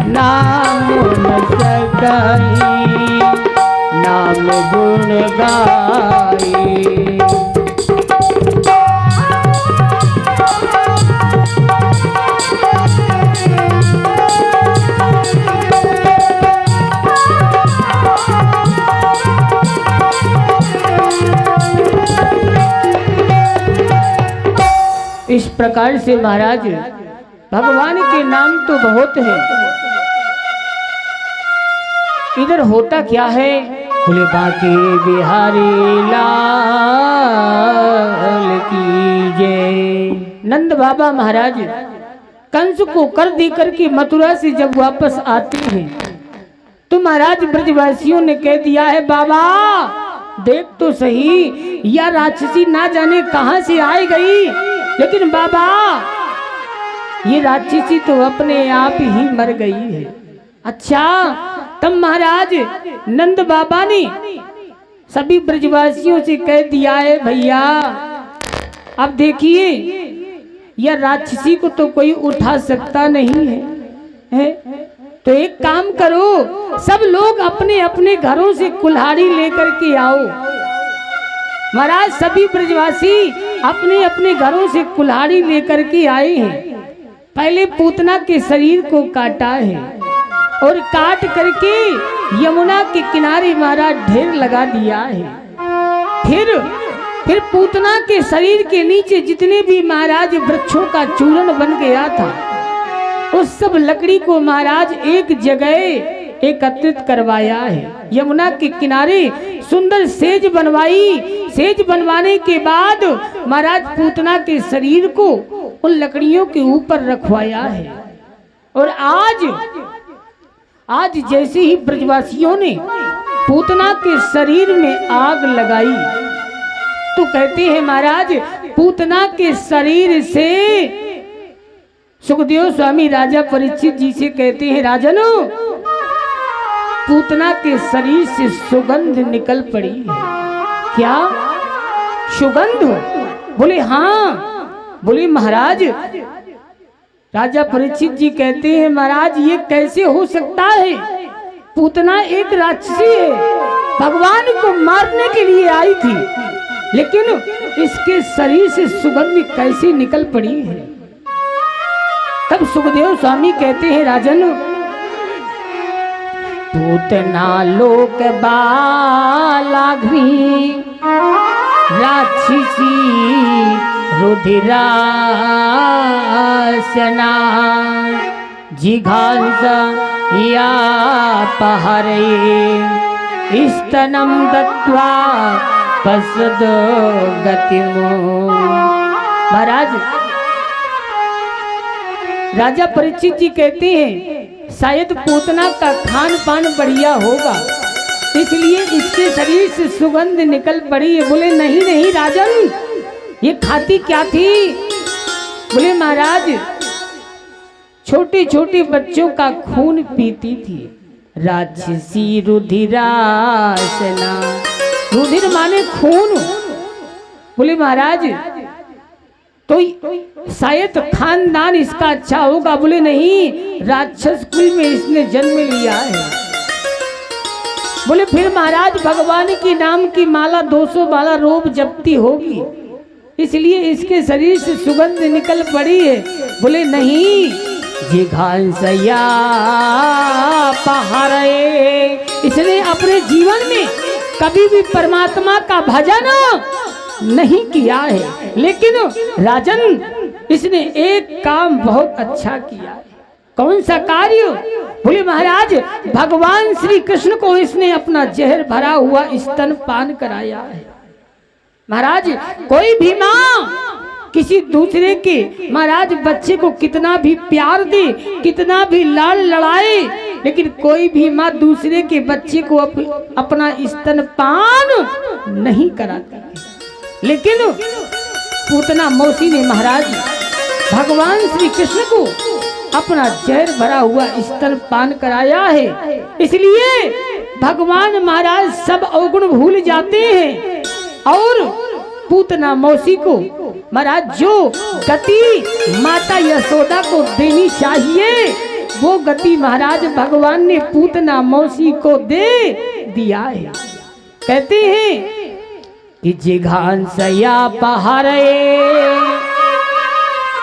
Speaker 1: नाम न सकाई नाम गुण गाई। इस प्रकार से महाराज भगवान के नाम तो बहुत है। इधर होता क्या है, बोले बांके बिहारी लाल की जय। नंद बाबा महाराज कंस को कर दे करके मथुरा से जब वापस आते हैं तो महाराज ब्रजवासियों ने कह दिया है, बाबा देख तो सही या राक्षसी ना जाने कहां से आई गई, लेकिन बाबा ये राक्षसी तो अपने आप ही मर गई है। अच्छा, तब महाराज नंद बाबा ने सभी ब्रजवासियों से कह दिया है, भैया अब देखिए यह राक्षसी को तो कोई उठा सकता नहीं है, तो एक काम करो, सब लोग अपने अपने घरों से कुल्हाड़ी लेकर के आओ। महाराज सभी ब्रजवासी अपने अपने घरों से कुल्हाड़ी लेकर के आए हैं। पहले पूतना के शरीर को काटा है और काट करके यमुना के किनारे महाराज ढेर लगा दिया है। फिर पूतना के शरीर के नीचे जितने भी महाराज वृक्षों का चूर्ण बन गया था, उस सब लकड़ी को महाराज एक जगह एकत्रित करवाया है। यमुना के किनारे सुंदर सेज बनवाई। सेज बनवाने के बाद महाराज पूतना के शरीर को उन लकड़ियों के ऊपर रखवाया है। और आज जैसे ही ब्रजवासियों ने पूतना के शरीर में आग लगाई, तो कहते हैं महाराज पूतना के शरीर से सुखदेव स्वामी राजा परीक्षित जी से कहते हैं, राजन पूतना के शरीर से सुगंध निकल पड़ी है। क्या सुगंध? बोले हाँ। बोले महाराज, राजा परीक्षित जी कहते हैं, महाराज ये कैसे हो सकता है? पूतना एक राक्षसी है, भगवान को मारने के लिए आई थी, लेकिन इसके शरीर से सुगंध कैसे निकल पड़ी है? तब सुखदेव स्वामी कहते हैं, राजन पूतना लोक बालाग्नि राक्षसी रुधिरासना जिघांस या पहरे स्तनम दत्वा पसद गतिमो। महाराज राजा परीक्षित जी कहते हैं, शायद पूतना का खान पान बढ़िया होगा, इसलिए इसके शरीर से सुगंध निकल पड़ी है। बोले नहीं नहीं राजन, ये खाती क्या थी? बोले महाराज छोटे छोटे बच्चों का खून पीती थी, राक्षसी रुधिरासना। रुधिर माने खून। बोले महाराज तो शायद खानदान इसका अच्छा होगा। बोले नहीं, राक्षस कुल में इसने जन्म लिया है। बोले फिर महाराज भगवान के नाम की माला 200 माला रोब जपती होगी, इसलिए इसके शरीर से सुगंध निकल पड़ी है। बोले नहीं, जिघांसया पहाड़े, इसने अपने जीवन में कभी भी परमात्मा का भजन नहीं किया है, लेकिन राजन इसने एक काम बहुत अच्छा किया। कौन सा कार्य? बोले महाराज भगवान श्री कृष्ण को इसने अपना जहर भरा हुआ स्तन पान कराया है। महाराज कोई भी माँ किसी दूसरे के महाराज बच्चे को कितना भी प्यार दे, कितना भी लाड़ लड़ाए, लेकिन कोई भी माँ दूसरे के बच्चे को अपना स्तन पान नहीं कराती। लेकिन पूतना मौसी ने महाराज भगवान श्री कृष्ण को अपना जहर भरा हुआ स्तन पान कराया है, इसलिए भगवान महाराज सब अवगुण भूल जाते हैं। और पूतना मौसी को महाराज जो गति माता यशोदा को देनी चाहिए, वो गति महाराज भगवान ने पूतना मौसी को दे दिया है। कहते हैं कि जिघांसया पहारे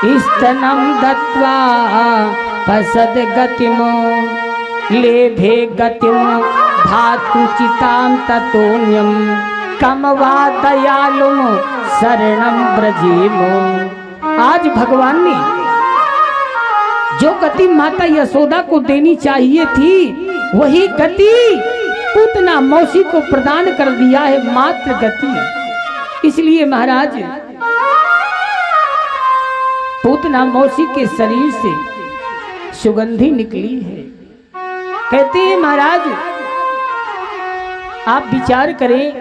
Speaker 1: स्तनम दत्वा पसद गतिमो लेभे गतिमो धातु चिताम ततोन्यम कमवा दयालुम शरणम ब्रजेमो। आज भगवान ने जो गति माता यशोदा को देनी चाहिए थी, वही गति पूतना मौसी को प्रदान कर दिया है, मात्र गति। इसलिए महाराज पूतना मौसी के शरीर से सुगंधी निकली है। कहते हैं महाराज आप विचार करें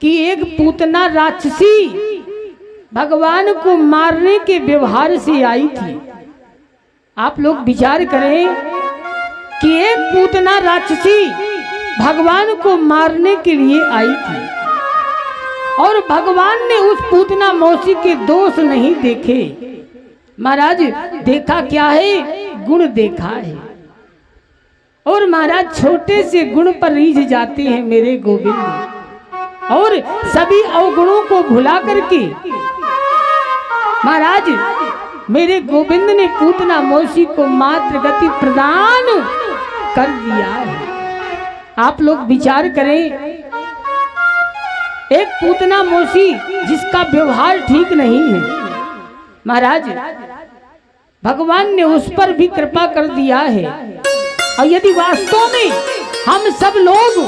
Speaker 1: कि एक पूतना राक्षसी भगवान को मारने के व्यवहार से आई थी। आप लोग विचार करें कि एक पूतना राक्षसी भगवान को मारने के लिए आई थी और भगवान ने उस पूतना मौसी के दोष नहीं देखे। महाराज देखा क्या है? गुण देखा है। और महाराज छोटे से गुण पर रीझ जाते हैं मेरे गोविंद, और सभी अवगुणों को भुला करके महाराज मेरे गोविंद ने पूतना मौसी को मात्र गति प्रदान कर दिया है। आप लोग विचार करें, एक पूतना मौसी जिसका व्यवहार ठीक नहीं है, महाराज भगवान ने उस पर भी कृपा कर दिया है। और यदि वास्तव में हम सब लोग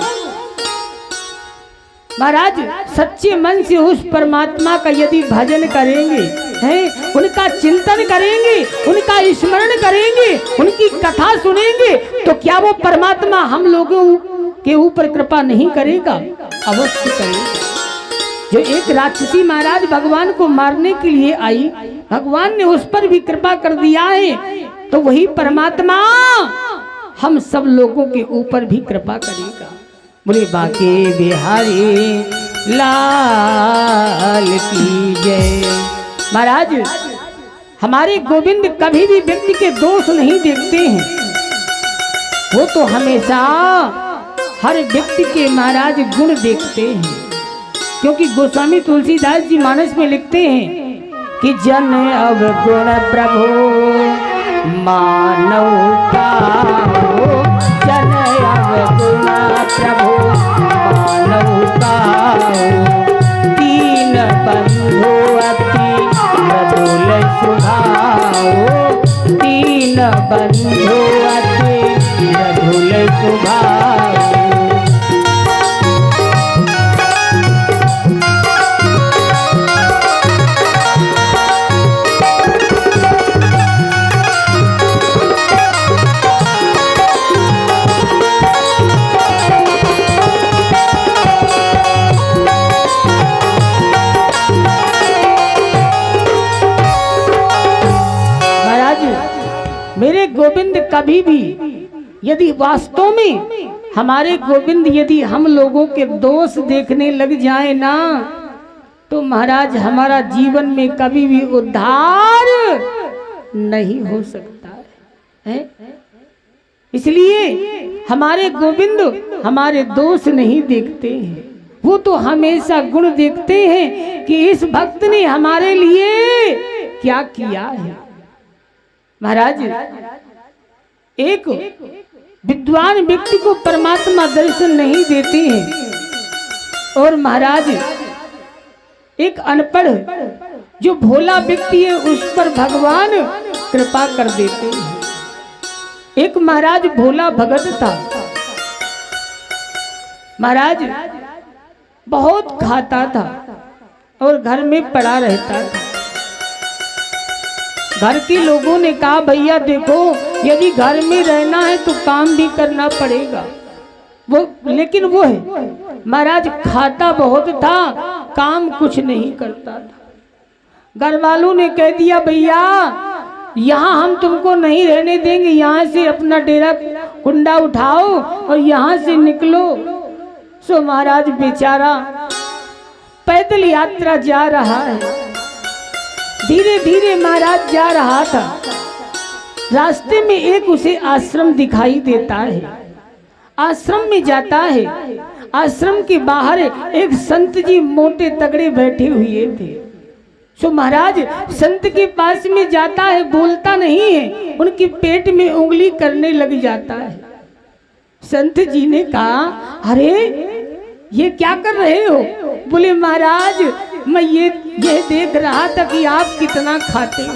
Speaker 1: महाराज सच्चे मन से उस परमात्मा का यदि भजन करेंगे, हैं, उनका चिंतन करेंगे, उनका स्मरण करेंगे, उनकी कथा सुनेंगे, तो क्या वो परमात्मा हम लोगों के ऊपर कृपा नहीं करेगा? अवश्य करेगा। जो एक राक्षसी महाराज भगवान को मारने के लिए आई, भगवान ने उस पर भी कृपा कर दिया है, तो वही परमात्मा हम सब लोगों के ऊपर भी कृपा करेगा। बोले बाके बिहारी लाल की जय। महाराज हमारे गोविंद कभी भी व्यक्ति के दोष नहीं देखते हैं, वो तो हमेशा हर व्यक्ति के महाराज गुण देखते हैं। क्योंकि गोस्वामी तुलसीदास जी मानस में लिखते हैं कि जन अवगुण प्रभु मानव का हो, जन अवगुण प्रभु मानव का हो, दीन बंधु अति मृदुल स्वभाव, दीन बंधु अति मृदुल स्वभाव। मेरे गोविंद कभी भी यदि वास्तव में हमारे गोविंद यदि हम लोगों के दोष देखने लग जाए ना, तो महाराज हमारा जीवन में कभी भी उद्धार नहीं हो सकता है। इसलिए हमारे गोविंद हमारे दोष नहीं देखते हैं, वो तो हमेशा गुण देखते हैं कि इस भक्त ने हमारे लिए क्या किया है। महाराज एक विद्वान व्यक्ति को परमात्मा दर्शन नहीं देते हैं, और महाराज एक अनपढ़ जो भोला व्यक्ति है उस पर भगवान कृपा कर देते हैं। एक महाराज भोला भगत था, महाराज बहुत खाता था और घर में पड़ा रहता था। घर के लोगों ने कहा भैया देखो, यदि घर में रहना है तो काम भी करना पड़ेगा। वो लेकिन वो है महाराज खाता बहुत था, काम कुछ नहीं करता था। घर वालों ने कह दिया भैया यहाँ हम तुमको नहीं रहने देंगे, यहाँ से अपना डेरा कुंडा उठाओ और यहाँ से निकलो। सो महाराज बेचारा पैदल यात्रा जा रहा है, धीरे धीरे महाराज जा रहा था। रास्ते में एक उसे आश्रम दिखाई देता है, आश्रम में जाता है। आश्रम के बाहर एक संत जी मोटे तगड़े बैठे हुए थे। सो महाराज संत के पास में जाता है, बोलता नहीं है, उनके पेट में उंगली करने लग जाता है। संत जी ने कहा अरे ये क्या कर रहे हो? बोले महाराज मैं ये देख रहा था कि आप कितना खाते हो,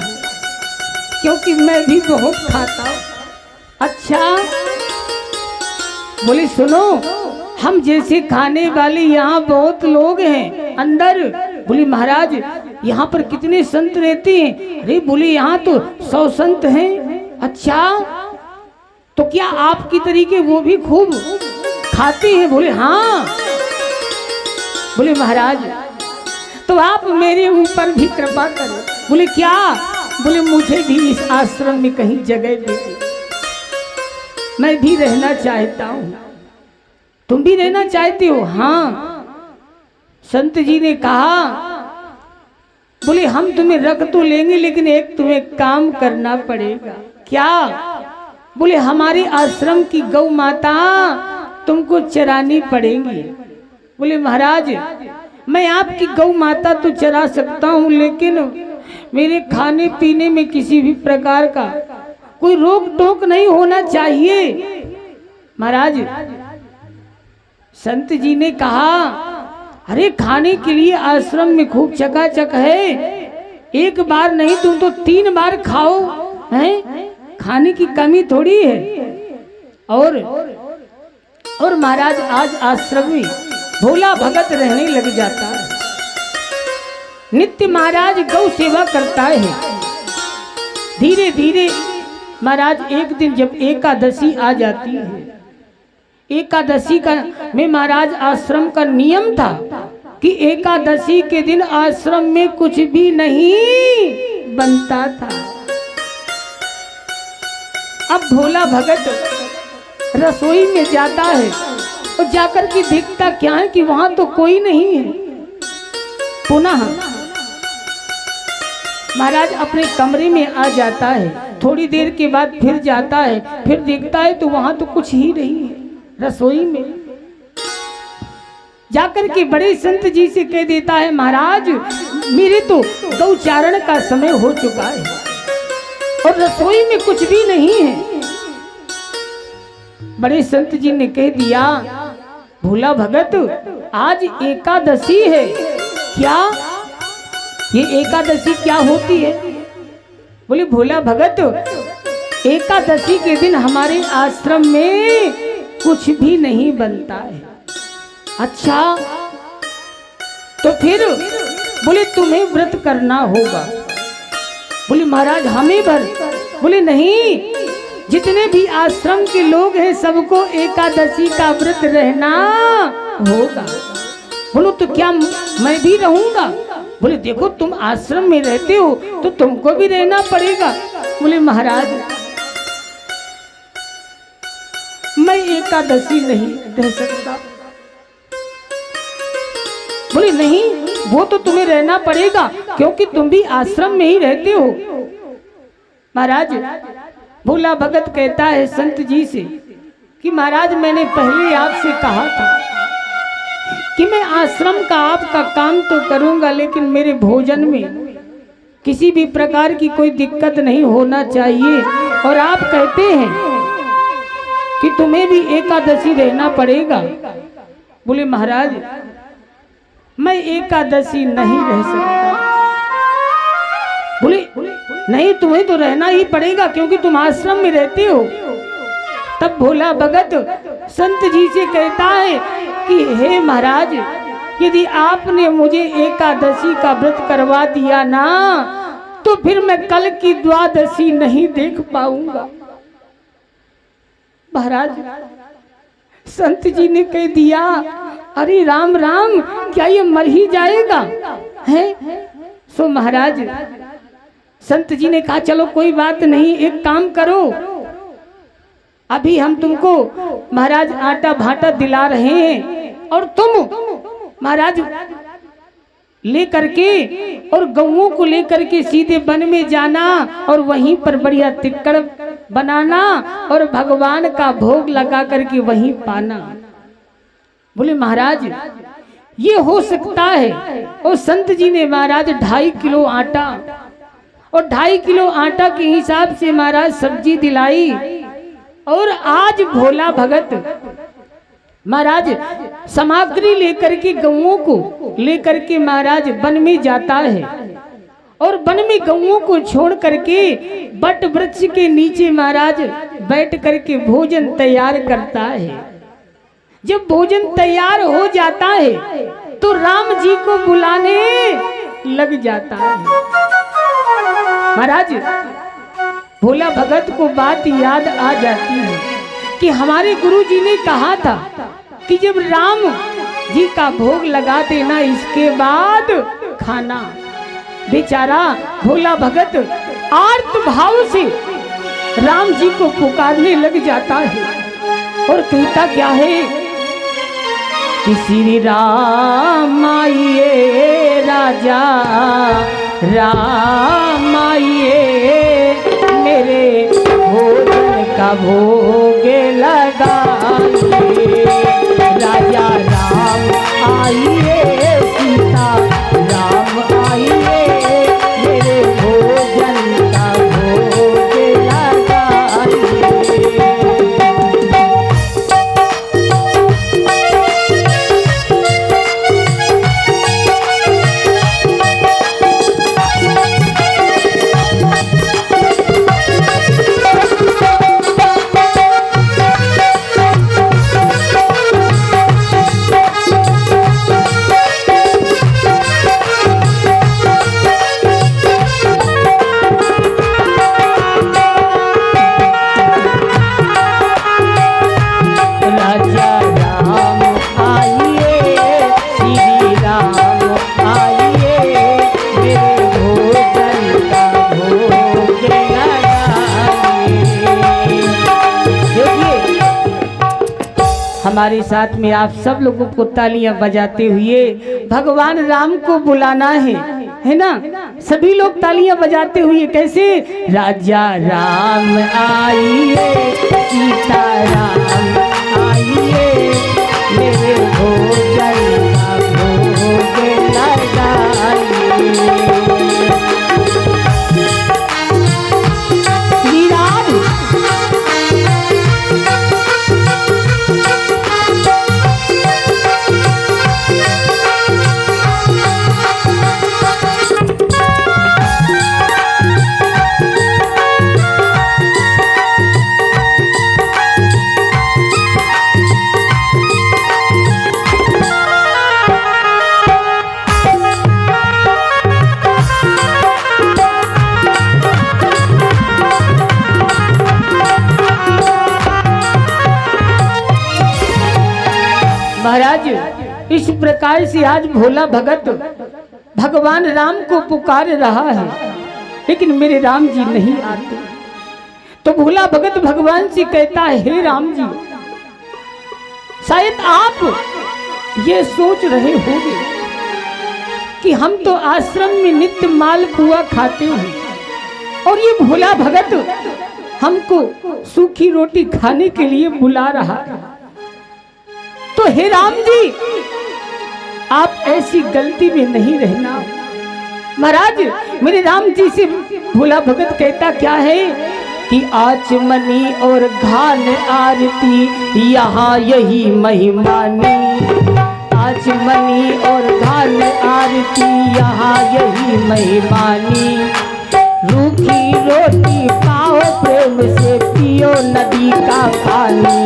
Speaker 1: क्योंकि मैं भी बहुत खाता हूँ। अच्छा, बोले सुनो हम जैसे खाने वाले यहाँ बहुत लोग हैं अंदर। बोले महाराज यहाँ पर कितने संत रहते हैं? अरे बोले यहाँ तो 100 संत हैं। अच्छा, तो क्या आपकी तरीके वो भी खूब खाते हैं? बोले हाँ। बोले महाराज तो आप मेरे ऊपर भी कृपा करें। बोले क्या? बोले मुझे भी इस आश्रम में कहीं जगह दे। मैं भी रहना चाहता हूँ। तुम भी रहना चाहते हो? हाँ। संत जी ने कहा, बोले हम तुम्हें रख तो लेंगे, लेकिन एक तुम्हें काम करना पड़ेगा। क्या? बोले हमारे आश्रम की गौ माता तुमको चरानी पड़ेगी। बोले महाराज, मैं आपकी गौ माता तो चरा सकता हूँ, लेकिन मेरे खाने पीने में किसी भी प्रकार का कोई रोक टोक नहीं होना चाहिए। महाराज, संत जी ने कहा, अरे खाने के लिए आश्रम में खूब चकाचक है, एक बार नहीं तुम तो 3 बार खाओ, हैं? खाने की कमी थोड़ी है। और महाराज आज आश्रम में भोला भगत रहने लग जाता है। नित्य महाराज गौ सेवा करता है। धीरे धीरे महाराज एक दिन जब एकादशी आ जाती है, एकादशी का में महाराज आश्रम का नियम था कि एकादशी के दिन आश्रम में कुछ भी नहीं बनता था। अब भोला भगत रसोई में जाता है और जाकर के देखता क्या है कि वहां तो कोई नहीं है। पुनः महाराज अपने कमरे में आ जाता है। थोड़ी देर के बाद फिर जाता है, फिर देखता है तो वहां तो कुछ ही नहीं है। रसोई में जाकर के बड़े संत जी से कह देता है, महाराज मेरे तो गौचारण का समय हो चुका है और रसोई में कुछ भी नहीं है। बड़े संत जी ने कह दिया, भोला भगत आज एकादशी है। क्या? ये एकादशी क्या होती है? बोले भोला भगत, एकादशी के दिन हमारे आश्रम में कुछ भी नहीं बनता है। अच्छा, तो फिर? बोले तुम्हें व्रत करना होगा। बोले महाराज हमें व्रत? बोले नहीं, जितने भी आश्रम के लोग हैं सबको एकादशी का व्रत रहना होगा। बोलो तो क्या मैं भी रहूंगा? बोले देखो तुम आश्रम में रहते हो तो तुमको भी रहना पड़ेगा। बोले महाराज मैं एकादशी नहीं रह सकता। बोले नहीं, वो तो तुम्हें रहना पड़ेगा क्योंकि तुम भी आश्रम में ही रहते हो। महाराज भोला भगत कहता है संत जी से कि महाराज मैंने पहले आपसे कहा था कि मैं आश्रम का आपका काम तो करूंगा, लेकिन मेरे भोजन में किसी भी प्रकार की कोई दिक्कत नहीं होना चाहिए। और आप कहते हैं कि तुम्हें भी एकादशी रहना पड़ेगा। बोले महाराज मैं एकादशी नहीं रह सकता। बोले नहीं, तुम्हें तो रहना ही पड़ेगा क्योंकि तुम आश्रम में रहते हो। तब भोला भगत संत जी से कहता है कि हे महाराज, यदि आपने मुझे एकादशी का व्रत करवा दिया ना तो फिर मैं कल की द्वादशी नहीं देख पाऊंगा। महाराज संत जी ने कह दिया, अरे राम राम, क्या ये मर ही जाएगा है? सो महाराज संत जी ने कहा चलो कोई बात नहीं, एक काम करो, अभी हम तुमको महाराज आटा भाटा दिला रहे हैं और तुम महाराज ले करके और गौओं को लेकर के सीधे वन में जाना और वहीं पर बढ़िया तिक्कड़ बनाना और भगवान का भोग लगा करके वहीं पाना। बोले महाराज ये हो सकता है। और संत जी ने महाराज 2.5 किलो आटा और 2.5 किलो आटा के हिसाब से महाराज सब्जी दिलाई। और आज भोला भगत महाराज सामग्री लेकर के गौओं को लेकर के महाराज वन में जाता है और वन में गौओं को छोड़ करके बट वृक्ष के नीचे महाराज बैठ करके भोजन तैयार करता है। जब भोजन तैयार हो जाता है तो राम जी को बुलाने लग जाता है। महाराज भोला भगत को बात याद आ जाती है कि हमारे गुरु जी ने कहा था कि जब राम जी का भोग लगा देना इसके बाद खाना। बेचारा भोला भगत आर्त भाव से राम जी को पुकारने लग जाता है और कहता क्या है कि श्री राम आइए राजा राम आइए मेरे भोजन का भोग लगाइए राजा राम आइए सीता राम आइए मेरे भोजन का भोग लगाइए। हमारे साथ में आप सब लोगों को तालियां बजाते हुए भगवान राम को बुलाना है ना। सभी लोग तालियां बजाते हुए कैसे राजा राम आइए सीता राम आइए मेरे भोजन का भोग लगाइए। श्री राम महाराज इस प्रकार से आज भोला भगत भगवान राम को पुकार रहा है लेकिन मेरे राम जी नहीं आते। तो भोला भगत भगवान से कहता है हे राम जी शायद आप ये सोच रहे होंगे कि हम तो आश्रम में नित्य मालपुआ खाते हैं और ये भोला भगत हमको सूखी रोटी खाने के लिए बुला रहा है। तो हे राम जी आप ऐसी गलती में नहीं रहना। महाराज मेरे राम जी से भोला भगत कहता क्या है कि आचमनी और घान आरती यहाँ यही महिमानी आचमनी और घान आरती यहाँ यही महिमानी रूखी रोटी खाओ प्रेम से पियो नदी का पानी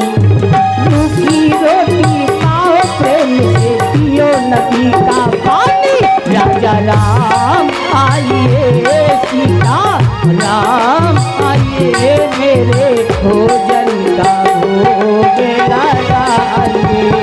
Speaker 1: रूखी रोटी खाओ प्रेम से पियो नदी का पानी राजा राम आइए सीता राम आइए मेरे भोजन का भोग लगाइए।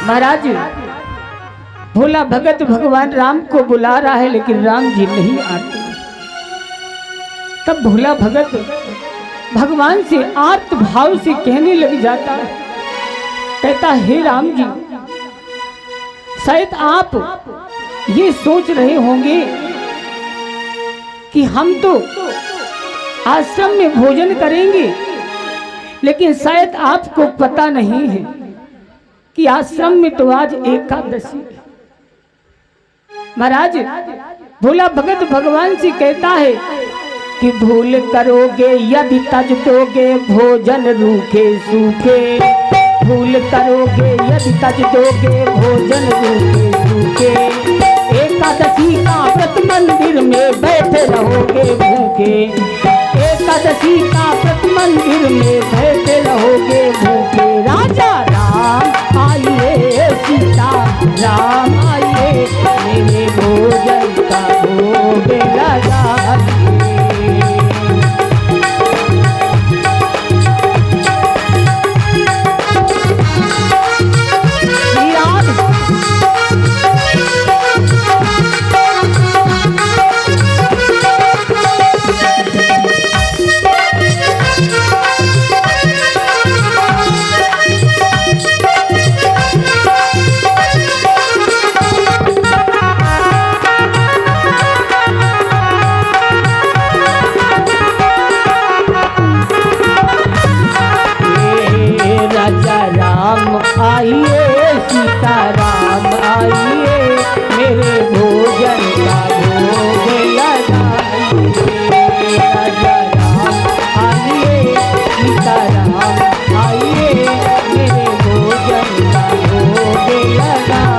Speaker 1: महाराज भोला भगत भगवान राम को बुला रहा है लेकिन राम जी नहीं आते। तब भोला भगत भगवान से आर्त भाव से कहने लग जाता है कहता हे राम जी शायद आप ये सोच रहे होंगे कि हम तो आश्रम में भोजन करेंगे लेकिन शायद आपको पता नहीं है कि आश्रम में तो आज एकादशी। महाराज भोला भगत भगवान से कहता है कि भूल करोगे यदि तज दोगे भोजन रूखे सूखे, भूल करोगे यदि तज दोगे भोजन रूखे सूखे, एकादशी का व्रत मंदिर में बैठे रहोगे भूखे, एकादशी का व्रत मंदिर में बैठे रहोगे भूखे। राजा राम आइए, सीता राम आइए, मेरे भोजन का भोग लगाइए। आइए सीता राम आइए, मेरे भोजन का भोग लगाइए। राजा राम आइए, सीता राम आइए, मेरे भोजन का भोग लगाइए।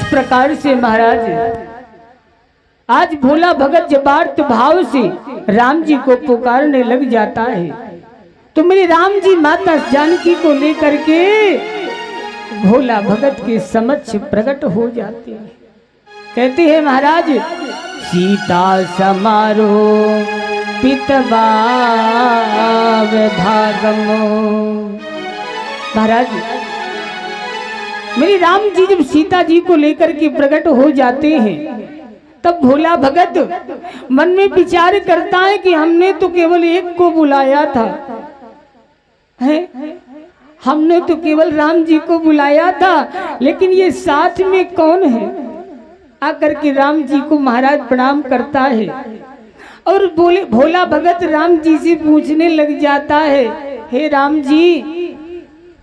Speaker 1: प्रकार से महाराज आज भोला भगत जबार्थ भाव से राम जी को पुकारने लग जाता है, तो मेरे राम जी माता जानकी को लेकर के भोला भगत के समक्ष प्रकट हो जाते हैं। कहते हैं महाराज सीता समारोह पितवा भागमो। महाराज मेरे राम जी जब सीता जी को लेकर के प्रकट हो जाते हैं तब भोला भगत मन में विचार करता है कि हमने तो केवल एक को बुलाया था, है? हमने तो केवल राम जी को बुलाया था, लेकिन ये साथ में कौन है? आकर के राम जी को महाराज प्रणाम करता है और बोले भोला भगत राम जी से पूछने लग जाता है, हे राम जी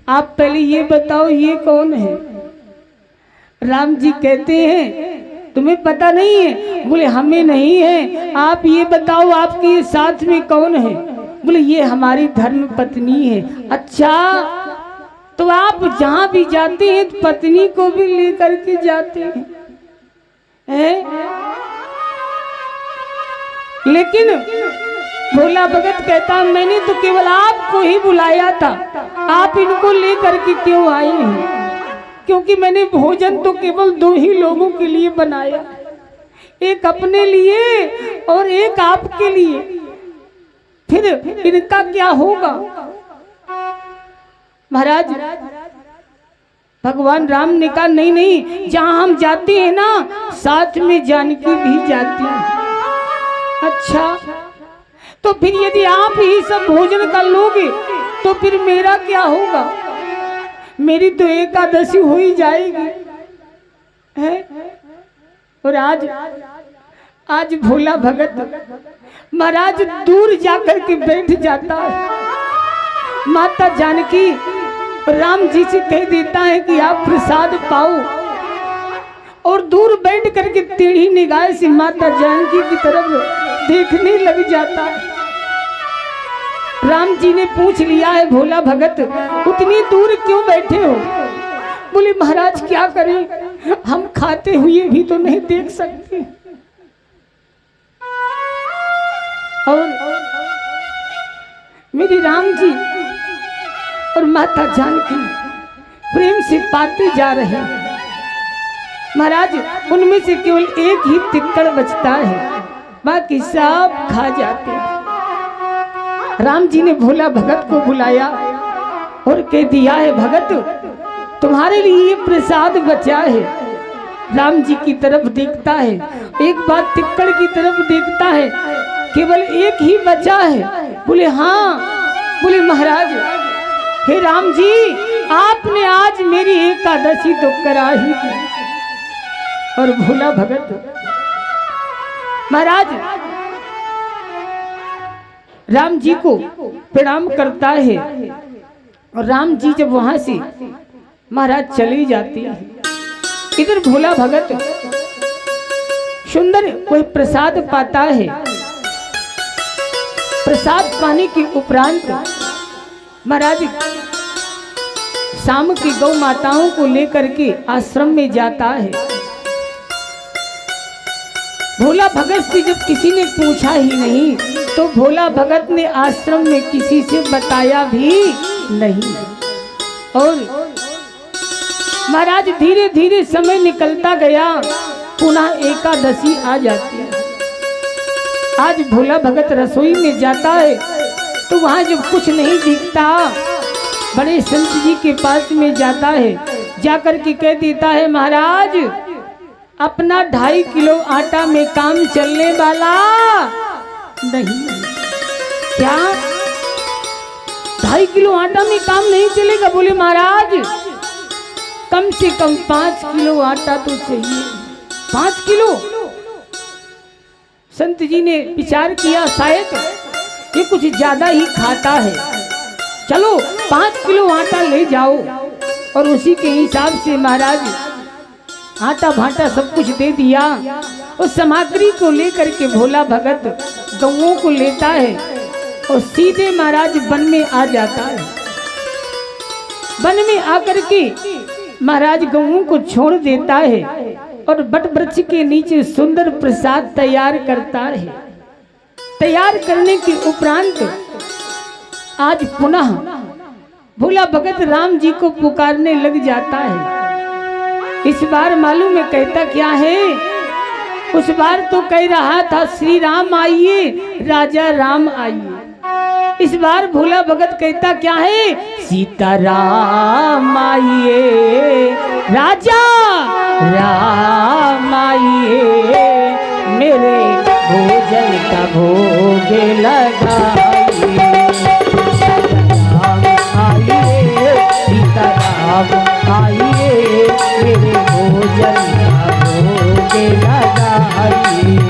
Speaker 1: आप पहले ये बताओ ये कौन है? राम जी कहते हैं तुम्हें पता नहीं है? बोले हमें नहीं है, आप ये बताओ आपके ये साथ में कौन है? बोले ये हमारी धर्म पत्नी है। अच्छा तो आप जहां भी जाते हैं तो पत्नी को भी लेकर के जाते हैं, लेकिन भोला भगत कहता मैंने तो केवल आपको ही बुलाया था, आप इनको लेकर के क्यों आए हैं? क्योंकि मैंने भोजन तो केवल दो ही लोगों के लिए बनाया, एक अपने लिए और एक आपके लिए, फिर इनका क्या होगा? महाराज भगवान राम ने कहा नहीं नहीं, जहां हम जाते हैं ना साथ में जानकी भी जाती है। अच्छा तो फिर यदि आप ही सब भोजन कर लोगे तो फिर मेरा क्या होगा? मेरी तो एकादशी हो ही जाएगी, है? और आज भोला भगत महाराज दूर जाकर के बैठ जाता है। माता जानकी राम जी से कह देता है कि आप प्रसाद पाओ, और दूर बैठ करके टेढ़ी निगाह से माता जानकी की तरफ देखने लग जाता है। राम जी ने पूछ लिया है भोला भगत उतनी दूर क्यों बैठे हो? बोले महाराज क्या करें, हम खाते हुए भी तो नहीं देख सकते। और मेरे राम जी और माता जानकी प्रेम से पाते जा रहे हैं। महाराज उनमें से केवल एक ही तिक्कड़ बचता है, बाकी सब खा जाते हैं। राम जी ने भोला भगत को बुलाया और कह दिया है भगत तुम्हारे लिए ये प्रसाद बचा है, राम जी की तरफ देखता है, एक बार तिक्कड़ की तरफ देखता है, केवल एक ही बचा है। बोले हाँ, बोले महाराज हे राम जी, आपने आज मेरी एकादशी तो करा ही दी। और भोला भगत महाराज राम जी को प्रणाम करता है। और राम जी जब वहां से महाराज चली जाती है, इधर भोला भगत सुंदर कोई प्रसाद पाता है। प्रसाद पाने के उपरांत महाराज शाम की गौ माताओं को लेकर के आश्रम में जाता है। भोला भगत से जब किसी ने पूछा ही नहीं, तो भोला भगत ने आश्रम में किसी से बताया भी नहीं। और महाराज धीरे धीरे समय निकलता गया, पुनः एकादशी आ जाती है। आज भोला भगत रसोई में जाता है, तो वहां जब कुछ नहीं दिखता, बड़े संत जी के पास में जाता है, जाकर के कह देता है महाराज अपना 2.5 किलो आटा में काम चलने वाला नहीं। क्या 2.5 किलो आटा में काम नहीं चलेगा? बोले महाराज कम से कम 5 किलो आटा तो चाहिए। 5 किलो? संत जी ने विचार किया शायद ये कुछ ज्यादा ही खाता है, चलो 5 किलो आटा ले जाओ। और उसी के हिसाब से महाराज आटा भाटा सब कुछ दे दिया। उस सामग्री को लेकर के भोला भगत गौओं को लेता है और सीधे महाराज वन में आ जाता है। वन में आकर के महाराज गौओं को छोड़ देता है और बट वृक्ष के नीचे सुंदर प्रसाद तैयार करता है। तैयार करने के उपरांत आज पुनः भोला भगत राम जी को पुकारने लग जाता है। इस बार मालूम है कहता क्या है? उस बार तो कह रहा था श्री राम आइए, राजा राम आइए। इस बार भोला भगत कहता क्या है? सीता राम आइए, राजा राम आइए, मेरे भोजन का भोग लगाइए। राम आइए, सीता राम आइए, मेरे भोजन का भोग लगाइए।